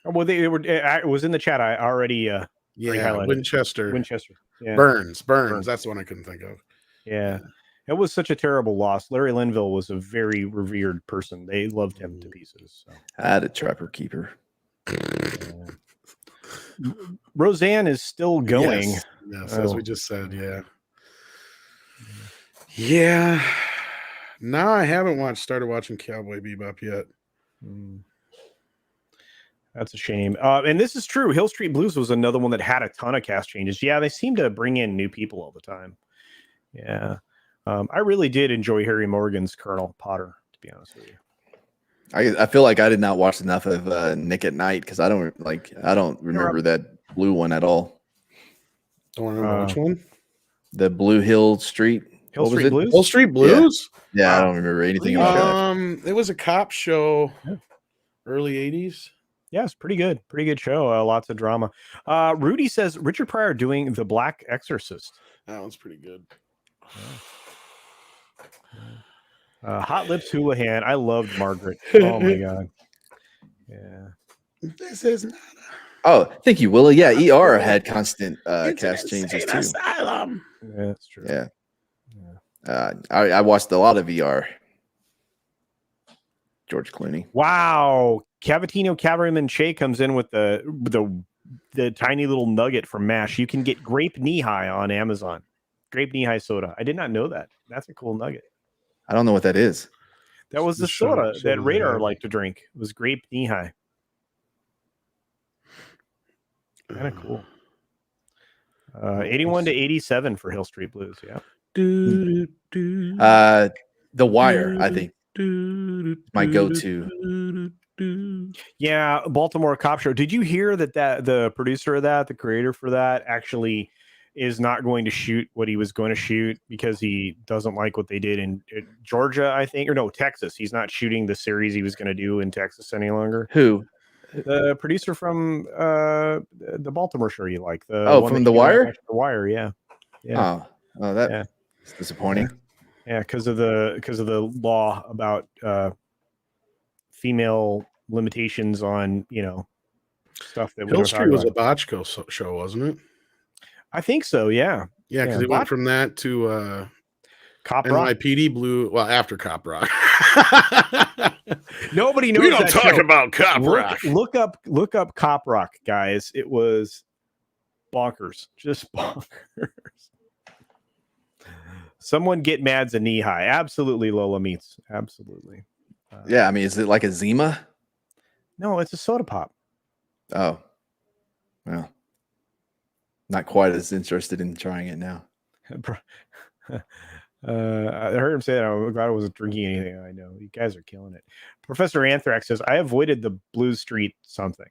Well, it was in the chat. I already Winchester. Yeah. Burns. That's the one I couldn't think of. Yeah. It was such a terrible loss. Larry Linville was a very revered person. They loved him to pieces. So. I had a Trapper Keeper. Roseanne is still going. Yes, as we just said. Yeah. No, I haven't started watching Cowboy Bebop yet. That's a shame. And this is true. Hill Street Blues was another one that had a ton of cast changes. Yeah, they seem to bring in new people all the time. Yeah. I really did enjoy Harry Morgan's Colonel Potter, to be honest with you. I feel like I did not watch enough of Nick at Night because I don't remember that blue one at all. Don't remember which one. The Blue Hill Street. Hill What was Street it? Blues. Hill Street Blues. Yeah, I Wow. don't remember anything about that. It was a cop show, Yeah. early 80s. Yeah, it's pretty good. Pretty good show. Lots of drama. Rudy says Richard Pryor doing The Black Exorcist. That one's pretty good. Hot Lips Houlihan. I loved Margaret. Oh my god. Yeah. This is not Oh, thank you, Willie. Yeah, ER had constant cast changes too. asylum. Yeah, that's true. Yeah. I watched a lot of ER. George Clooney. Wow. Cavatino Cavalryman Che comes in with the tiny little nugget from MASH. You can get grape knee high on Amazon. Grape knee high soda. I did not know that. That's a cool nugget. I don't know what that is. That was the soda that Radar liked to drink. It was grape knee high. Kind of cool. 81 to 87 for Hill Street Blues. Yeah. The Wire, I think, my go-to. Yeah, Baltimore Cop Show. Did you hear that the producer of that, the creator for that, actually is not going to shoot what he was going to shoot because he doesn't like what they did in Georgia, I think, or no, Texas. He's not shooting the series he was going to do in Texas any longer. Who? The producer from the Baltimore show you like. From The Wire? The Wire, yeah. Oh, that's disappointing. Yeah, because of the law about female limitations on stuff that Hill Street was a Botchko show, wasn't it? I think so. Yeah. Yeah, because it went from that to Cop Rock. NYPD Blue. Well, after Cop Rock. Nobody knows. We don't that talk show. about Cop Rock. Look up Cop Rock, guys. It was bonkers, just bonkers. Someone get Mads a knee high. Absolutely, Lola Meats. Absolutely. Yeah, I mean, is it like a Zima? No, it's a soda pop. Oh, well, not quite as interested in trying it now. I heard him say that. I'm glad I wasn't drinking anything. I know you guys are killing it. Professor Anthrax says I avoided the Blue Street something.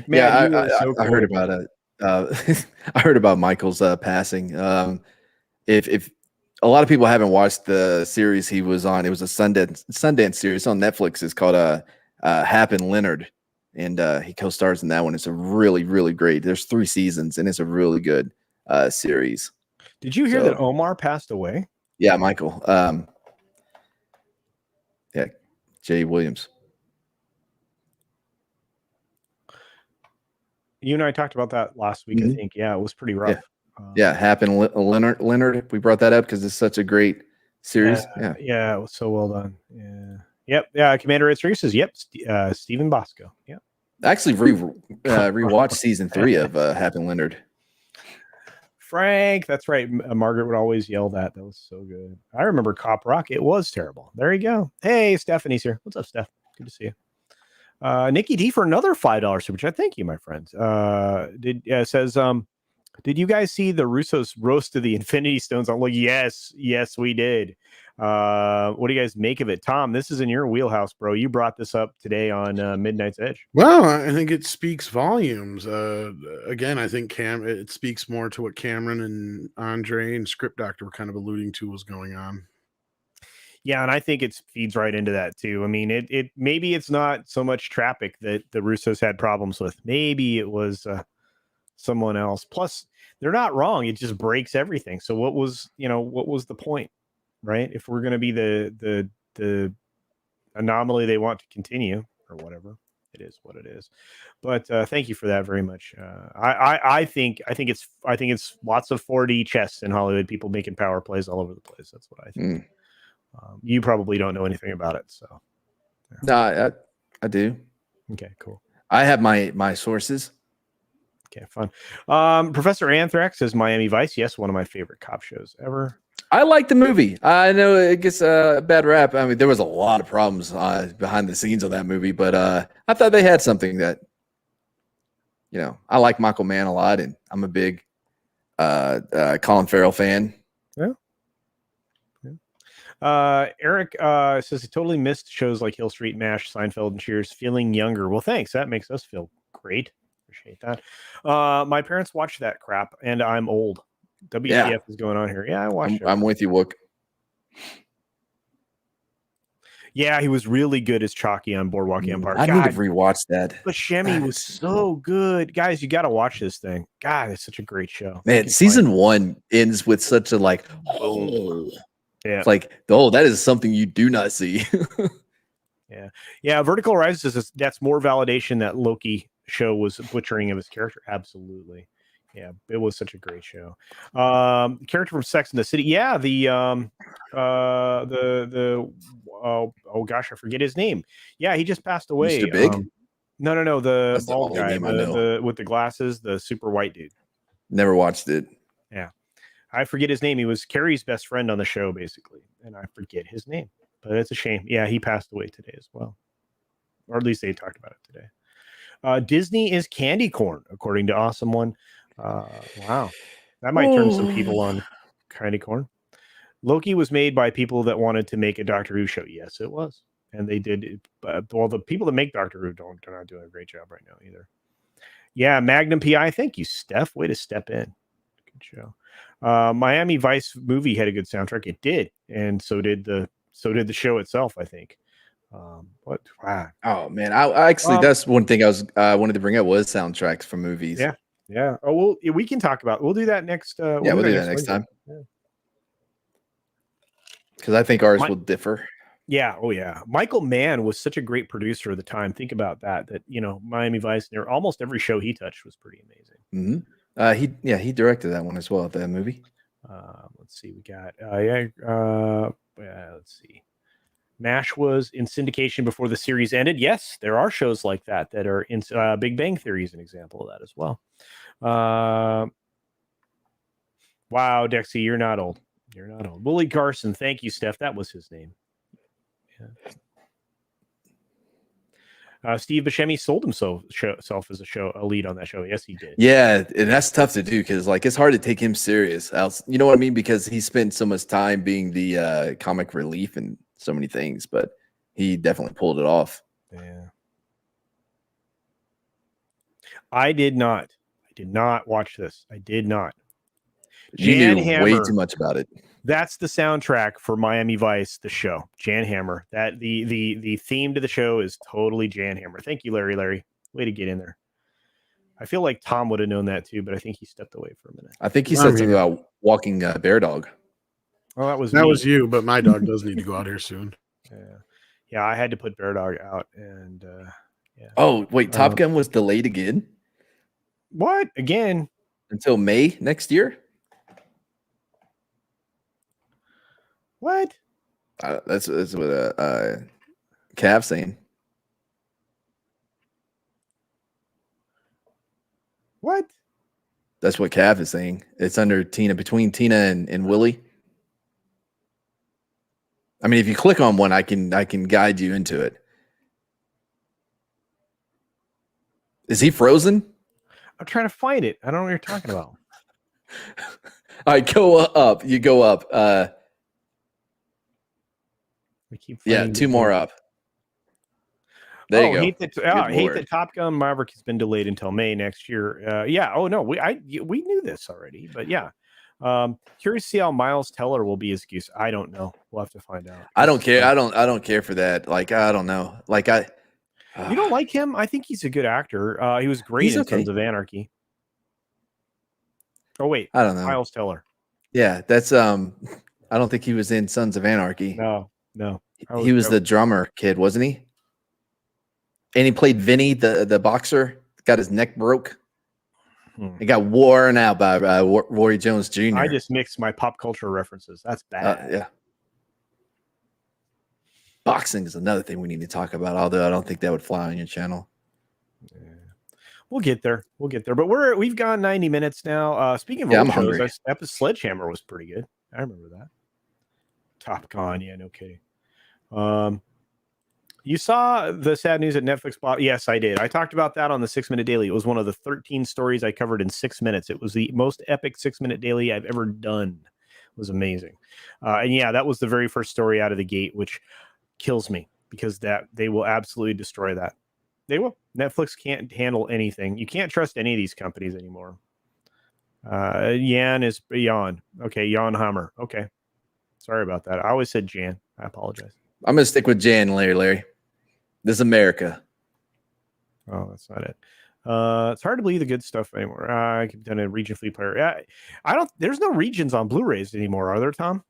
Man, yeah, so I heard about it. I heard about Michael's passing. If a lot of people haven't watched the series he was on, it was a Sundance series on Netflix. It's called Hap and Leonard, and he co-stars in that one. It's a really, really great. There's 3 seasons, and it's a really good series. Did you hear that Omar passed away? Yeah, Michael. Yeah, Jay Williams. You and I talked about that last week. I think. Yeah, it was pretty rough. Yeah, Hap and Leonard. We brought that up because it's such a great series. Yeah, it was so well done. Yeah. Yep. Yeah. Commander Ed Street says, "Yep." Stephen Bosco. Yeah. I actually rewatched season 3 of Hap and Leonard. Frank, that's right. Margaret would always yell that. That was so good. I remember Cop Rock. It was terrible. There you go. Hey, Stephanie's here. What's up, Steph? Good to see you. Nikki D for another $5 super chat. Thank you, my friends. Says, did you guys see the Russos roast of the Infinity Stones? I'm like, yes, we did. What do you guys make of it? Tom, this is in your wheelhouse, bro. You brought this up today on Midnight's Edge. Well, I think it speaks volumes. Again, I think it speaks more to what Cameron and Andre and Script Doctor were kind of alluding to was going on. Yeah, and I think it feeds right into that too. I mean, it maybe it's not so much Traffic that the Russos had problems with. Maybe it was someone else. Plus, they're not wrong. It just breaks everything. So what was the point? Right? If we're going to be the anomaly they want to continue or whatever, it is what it is. But thank you for that very much. I think it's lots of 4D chess in Hollywood. People making power plays all over the place. That's what I think. You probably don't know anything about it, so. No, I do. Okay, cool. I have my sources. Okay, fun. Professor Anthrax says Miami Vice. Yes, one of my favorite cop shows ever. I like the movie. I know it gets a bad rap. I mean, there was a lot of problems behind the scenes of that movie, but I thought they had something that, I like Michael Mann a lot, and I'm a big Colin Farrell fan. Yeah. Eric says he totally missed shows like Hill Street, MASH, Seinfeld, and Cheers. Feeling younger. Well, thanks. That makes us feel great. Appreciate that. My parents watched that crap, and I'm old. WTF is going on here? Yeah, I watched it. I'm with you, Wook. Yeah, he was really good as Chalky on Boardwalk Empire. I need to rewatch that. Buscemi was so good. Guys, you got to watch this thing. God, it's such a great show. Man, season 1 ends with such a like, oh, yeah. It's like, oh, that is something you do not see. Yeah. Vertical Rises, that's more validation that Loki show was butchering of his character. Absolutely. Yeah, it was such a great show. Character from Sex and the City. Yeah, oh gosh, I forget his name. Yeah, he just passed away. Mr. Big? No, the That's the bald only guy, name I know. with the glasses, the super white dude. Never watched it. Yeah, I forget his name. He was Carrie's best friend on the show, basically, and I forget his name. But it's a shame. Yeah, he passed away today as well, or at least they talked about it today. Disney is candy corn, according to Awesome One. Wow, that might turn some people on candy corn. Loki was made by people that wanted to make a Doctor Who show. Yes, it was, and they did. Well, the people that make Doctor Who they're not doing a great job right now either. Yeah, Magnum PI. Thank you, Steph. Way to step in. Good show. Miami Vice movie had a good soundtrack. It did, and so did the show itself, I think. What? Wow. Oh man, I actually that's one thing I wanted to bring up was soundtracks for movies. Yeah. Oh, we can talk about. We'll do that next. We'll do that next time. Because I think ours will differ. Yeah. Oh yeah. Michael Mann was such a great producer at the time. Think about that. Miami Vice, almost every show he touched was pretty amazing. Mm-hmm. He directed that one as well. That movie. Let's see. We got. Let's see. MASH was in syndication before the series ended. Yes, there are shows like that are in. Big Bang Theory is an example of that as well. Wow, Dexy, you're not old. You're not old. Willie Garson, thank you, Steph. That was his name. Yeah. Steve Buscemi sold himself as a lead on that show. Yes, he did. Yeah, and that's tough to do because it's hard to take him serious. You know what I mean? Because he spent so much time being the comic relief and so many things, but he definitely pulled it off. Yeah. I did not watch this. I did not. You knew way too much about it. That's the soundtrack for Miami Vice, the show. Jan Hammer. That the theme to the show is totally Jan Hammer. Thank you, Larry. Way to get in there. I feel like Tom would have known that too, but I think he stepped away for a minute. I think he said something about walking Bear Dog. Oh, that was you, but my dog does need to go out here soon. Yeah, I had to put Bear Dog out, and yeah. Oh wait, Top Gun was delayed again. What again? Until May next year. What? That's what Cav's saying. What? That's what Cav is saying. It's under Tina, between Tina and Willie. I mean, if you click on one, I can guide you into it. Is he frozen? I'm trying to find it. I don't know what you're talking about. All right, go up. You go up. We keep two more up. There you go. Hate that Top Gun Maverick has been delayed until May next year. Oh no, we knew this already, but yeah. Curious to see how Miles Teller will be as Goose. I don't know. We'll have to find out. I don't care. I don't care for that. Like, I don't know. Like, you don't like him? I think he's a good actor. He was great in Sons of Anarchy. Oh wait, I don't know. Miles Teller. Yeah, that's I don't think he was in Sons of Anarchy. No. He was the drummer kid, wasn't he? And he played Vinny, the boxer. Got his neck broke. He got worn out by Roy Jones Jr. I just mixed my pop culture references. That's bad. Yeah. Boxing is another thing we need to talk about, although I don't think that would fly on your channel. Yeah. We'll get there. But we've gone 90 minutes now. Speaking of old shows, that Sledgehammer was pretty good. I remember that. Top Gun, yeah, no kidding. You saw the sad news at Netflix bought? Yes, I did. I talked about that on the 6 Minute Daily. It was one of the 13 stories I covered in 6 minutes. It was the most epic 6 Minute Daily I've ever done. was amazing. And yeah, that was the very first story out of the gate, which kills me because that they will absolutely destroy that. They will. Netflix can't handle anything. You can't trust any of these companies anymore. Jan is Jan. Okay, Jan Hammer. Okay. Sorry about that. I always said Jan. I apologize. I'm gonna stick with Jan, Larry. This is America. Oh, that's not it. It's hard to believe the good stuff anymore. I could done a region free player. I don't. There's no regions on Blu-rays anymore, are there, Tom?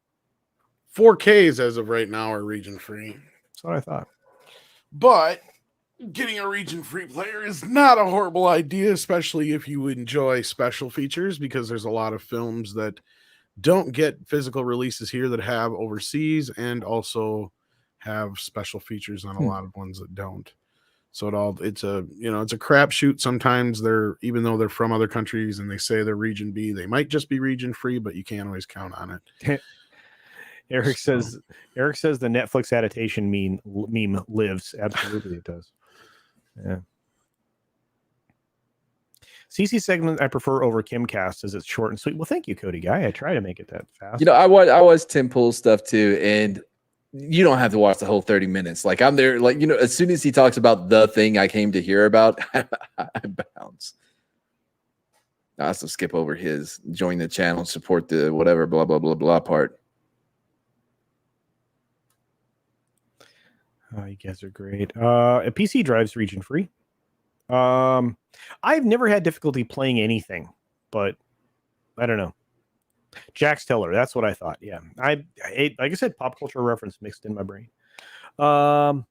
4Ks as of right now are region free. That's what I thought. But getting a region free player is not a horrible idea, especially if you enjoy special features, because there's a lot of films that don't get physical releases here that have overseas, and also have special features on a lot of ones that don't. So it's a crapshoot. Sometimes even though they're from other countries and they say they're region B, they might just be region free, but you can't always count on it. Eric says the Netflix adaptation meme lives. Absolutely, it does. Yeah. CC segment I prefer over Kimcast as it's short and sweet. Well, thank you, Cody Guy. I try to make it that fast. I watch Tim Pool's stuff too, and you don't have to watch the whole 30 minutes. Like I'm there, like as soon as he talks about the thing I came to hear about, I bounce. I also skip over his join the channel, support the whatever, blah blah blah blah part. Oh, you guys are great. A PC drive's region free. I've never had difficulty playing anything, but I don't know. Jax Teller, that's what I thought. Yeah, I like I said, pop culture reference mixed in my brain. Oh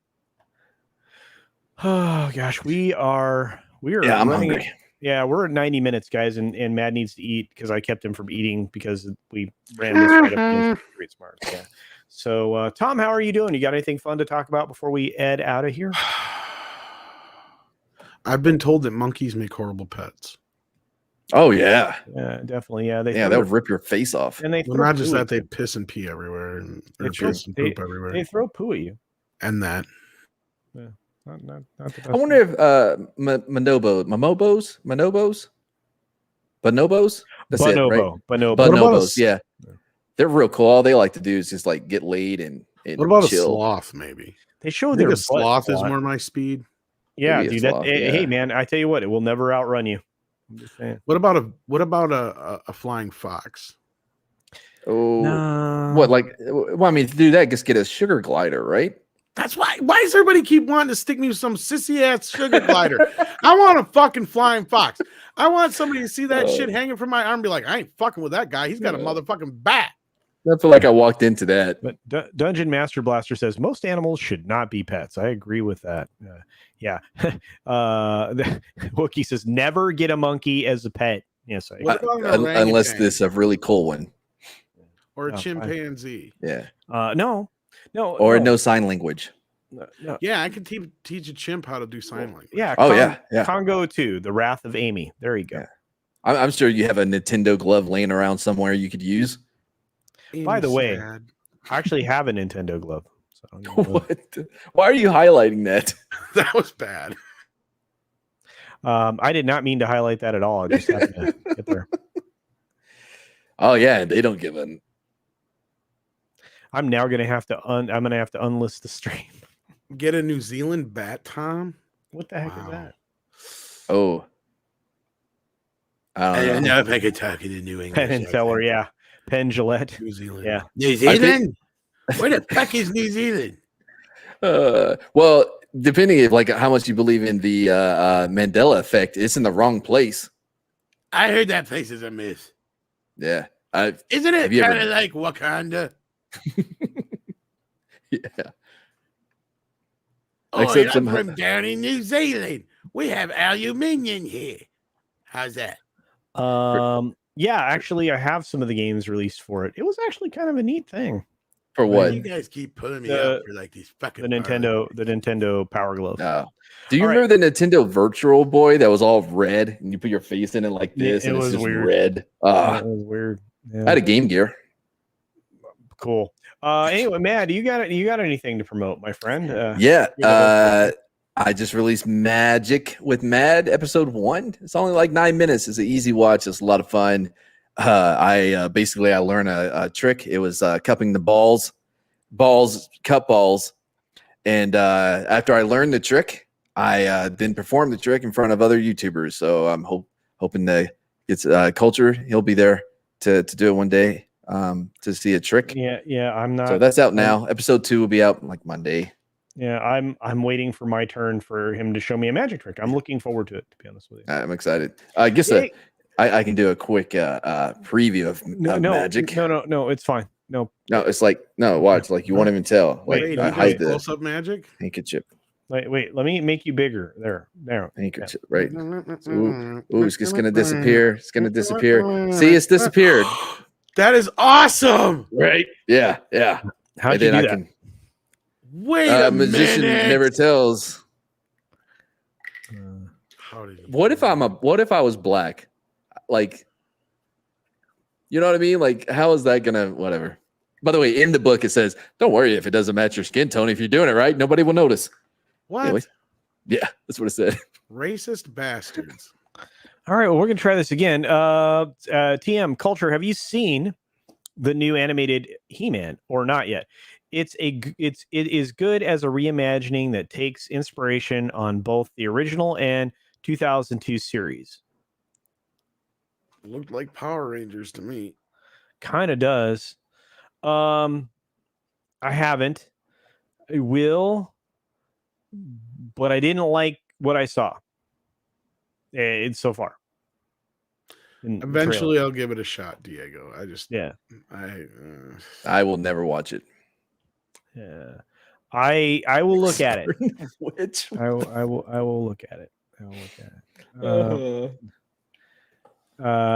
gosh, we are. Yeah, I'm hungry. Yeah, we're at 90 minutes, guys, and Matt needs to eat because I kept him from eating because we ran this right up against Great Smart. Yeah. So, Tom, how are you doing? You got anything fun to talk about before we head out of here? I've been told that monkeys make horrible pets. Oh yeah, yeah, definitely. Yeah, they'll rip your face off. And they not just that, they piss and pee everywhere, and piss and poop everywhere. They throw poo at you. And that. Yeah, not the best. I wonder if bonobos. That's it, right? Bonobos. Yeah, they're real cool. All they like to do is just like get laid and what about chill. A sloth? Maybe they show their sloth is more my speed. Yeah, dude. Hey, man, I tell you what, it will never outrun you. I'm just saying. What about a flying fox? Oh, no. What? Like, well, I mean, to do that, just get a sugar glider, right? That's why. Why does everybody keep wanting to stick me with some sissy ass sugar glider? I want a fucking flying fox. I want somebody to see that shit hanging from my arm and be like, I ain't fucking with that guy. He's got a motherfucking bat. I feel like I walked into that. But Dungeon Master Blaster says most animals should not be pets. I agree with that. Yeah. Wookie says never get a monkey as a pet. Yes, unless this a really cool one or a chimpanzee. Yeah. No. Or no sign language. No. Yeah, I can teach a chimp how to do sign language. Yeah. Yeah. Congo 2, The Wrath of Amy. There you go. Yeah. I'm sure you have a Nintendo glove laying around somewhere you could use. By the way, I actually have a Nintendo glove. So what? Why are you highlighting that? That was bad. I did not mean to highlight that at all. I just happened to get there. Oh yeah, they don't give a. I'm now going to have to unlist the stream. Get a New Zealand bat, Tom. What the heck is that? Oh, I don't know if I could talk in the New English. Penn and Teller, yeah. Penn Gillette. New Zealand. Yeah. New Zealand? Where the fuck is New Zealand? Well, depending on like how much you believe in the Mandela effect, it's in the wrong place. I heard that place is a myth. Yeah. Isn't it kind of like Wakanda? Yeah. Oh, I'm from down in New Zealand. We have aluminium here. How's that? Yeah, actually, I have some of the games released for it. It was actually kind of a neat thing. For what? You guys keep pulling me up for like these fucking the Nintendo Power Glove. No. Do you remember the Nintendo Virtual Boy that was all red and you put your face in it like this and it's just weird. Red? It was weird. Yeah. I had a Game Gear. Cool. Anyway, Matt, you got anything to promote, my friend? I just released Magic with Mad episode 1. It's only like 9 minutes. It's an easy watch. It's a lot of fun. I basically I learned a trick. It was cupping the cup balls, and after I learned the trick, I then performed the trick in front of other YouTubers. So I'm hoping to get Culture. He'll be there to do it one day to see a trick. Yeah. I'm not. So that's out now. Episode 2 will be out like Monday. Yeah, I'm waiting for my turn for him to show me a magic trick. I'm looking forward to it, to be honest with you. I'm excited. I guess I can do a quick preview of magic. No, it's fine. No, it's like watch, like you won't even tell. Like Wait, I hide the close-up magic. handkerchief. wait, let me make you bigger. There. Handkerchief, right? Ooh, it's just gonna disappear. It's gonna disappear. See, it's disappeared. That is awesome. Right? Yeah. How'd you do that? Wait a magician minute. never tells. How did you What if I was black? Like, you know what I mean? Like, how is that gonna whatever? By the way, in the book it says, "Don't worry if it doesn't match your skin tone. If you're doing it right, nobody will notice." What? Anyways, yeah, that's what it said. Racist bastards. All right, well, we're gonna try this again. TM Culture, have you seen the new animated He-Man or not yet? It is good as a reimagining that takes inspiration on both the original and 2002 series. Looked like Power Rangers to me. Kind of does. I haven't. I will, but I didn't like what I saw. It's so far. Eventually, I'll give it a shot, Diego. I will never watch it. Yeah, I will look at it. Which I will look at it. I will look at it.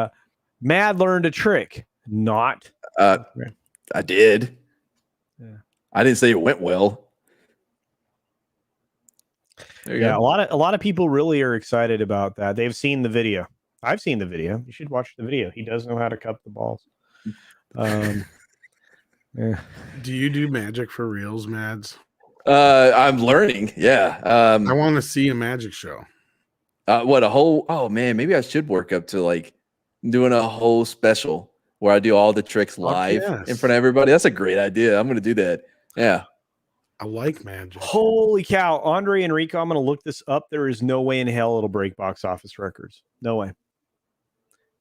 Mad learned a trick. Not. I did. Yeah. I didn't say it went well. There you go. A lot of people really are excited about that. They've seen the video. I've seen the video. You should watch the video. He does know how to cup the balls. Yeah. Do you do magic for reals, Mads? I'm learning. Yeah. I want to see a magic show. Oh man, maybe I should work up to like doing a whole special where I do all the tricks live in front of everybody. That's a great idea. I'm going to do that. Yeah. I like magic. Holy cow. Andre and Rico, I'm going to look this up. There is no way in hell it'll break box office records. No way.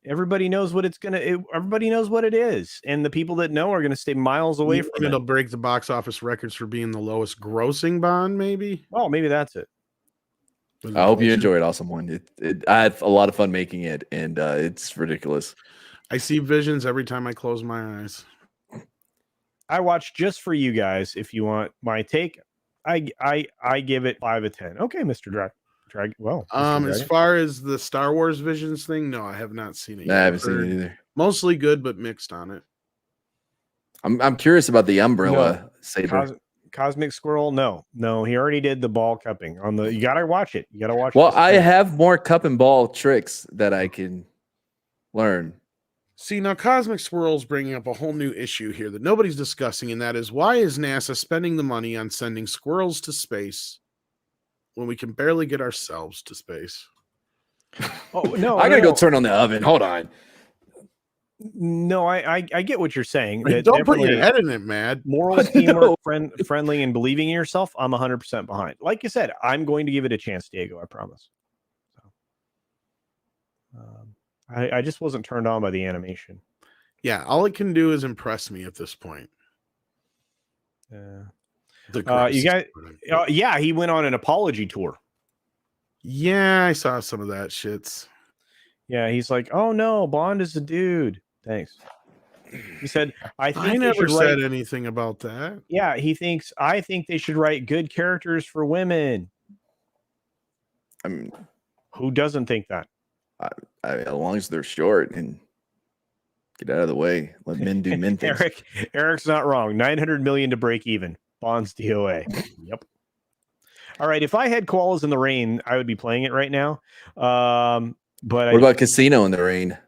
Everybody knows what everybody knows what it is. And the people that know are going to stay miles away from it. It'll break the box office records for being the lowest grossing Bond, maybe? Oh, maybe that's it. I hope you enjoy it, awesome one. I had a lot of fun making it, and it's ridiculous. I see visions every time I close my eyes. I watch just for you guys. If you want my take, I give it 5 out of 10. Okay, Mr. Drag. Well, as far as the Star Wars Visions thing, no, I have not seen it. I haven't seen it either. Mostly good, but mixed on it. I'm curious about the umbrella saber. Cosmic Squirrel. No, he already did the ball cupping on the. You gotta watch it. Well, I have more cup and ball tricks that I can learn. See, now Cosmic Swirl's bringing up a whole new issue here that nobody's discussing, and that is, why is NASA spending the money on sending squirrels to space when we can barely get ourselves to space? Oh no, I gotta go turn on the oven. Hold on. No, I get what you're saying. Don't put your head in it, Mad. Morals, teamwork, friendly, and believing in yourself. I'm 100% behind. Like you said, I'm going to give it a chance, Diego. I promise. So, I just wasn't turned on by the animation. Yeah, all it can do is impress me at this point. You guys, yeah, he went on an apology tour. Yeah, I saw some of that shits. Yeah, he's like, "Oh no, Bond is a dude." Thanks. He said, "I never said anything about that." Yeah, I think they should write good characters for women. I mean, who doesn't think that? As long as they're short and get out of the way, let men do men things. Eric's not wrong. 900 million to break even. Bond's DOA. Yep. All right. If I had Koalas in the Rain, I would be playing it right now. But what about Casino in the Rain?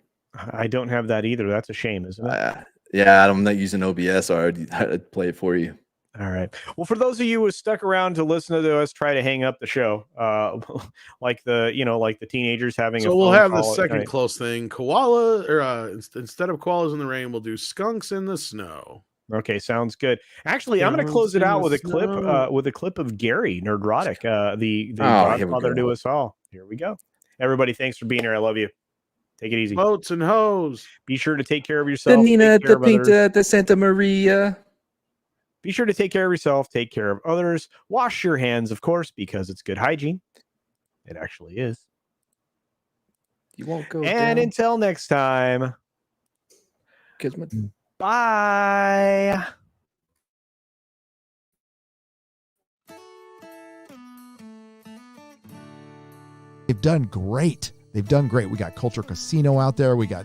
I don't have that either. That's a shame, isn't it? Yeah, I'm not using OBS. I'd play it for you. All right. Well, for those of you who stuck around to listen to us try to hang up the show, like the teenagers having So a we'll phone have the call at second night. close thing. Koala, or instead of koalas in the rain, we'll do skunks in the snow. Okay, sounds good. Actually, I'm going to close it out with a clip of Gary Nerdrotic, the godfather to us all. Here we go. Everybody, thanks for being here. I love you. Take it easy. Boats and hoes. Be sure to take care of yourself. The Nina, take care the of others. Pinta, the Santa Maria. Be sure to take care of yourself. Take care of others. Wash your hands, of course, because it's good hygiene. It actually is. You won't go And down. until next time. Bye. They've done great. We got Culture Casino out there. We got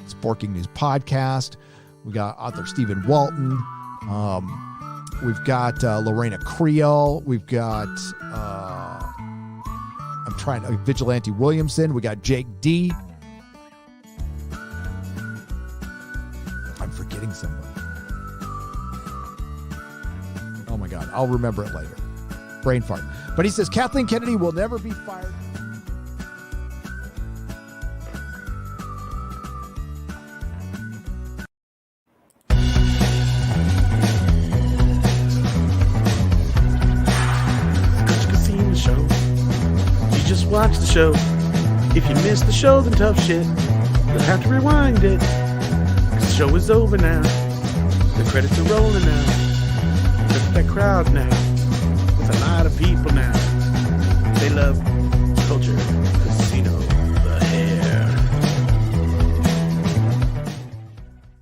Sporking News Podcast. We got author Stephen Walton. We've got Lorena Creole. We've got Vigilante Williamson. We got Jake D. I'm forgetting someone. Oh my God. I'll remember it later. Brain fart. But he says Kathleen Kennedy will never be fired. Watch the show. If you missed the show, then tough shit. You'll have to rewind it. 'Cause the show is over now. The credits are rolling now. Look at that crowd now. There's a lot of people now. They love Culture Casino.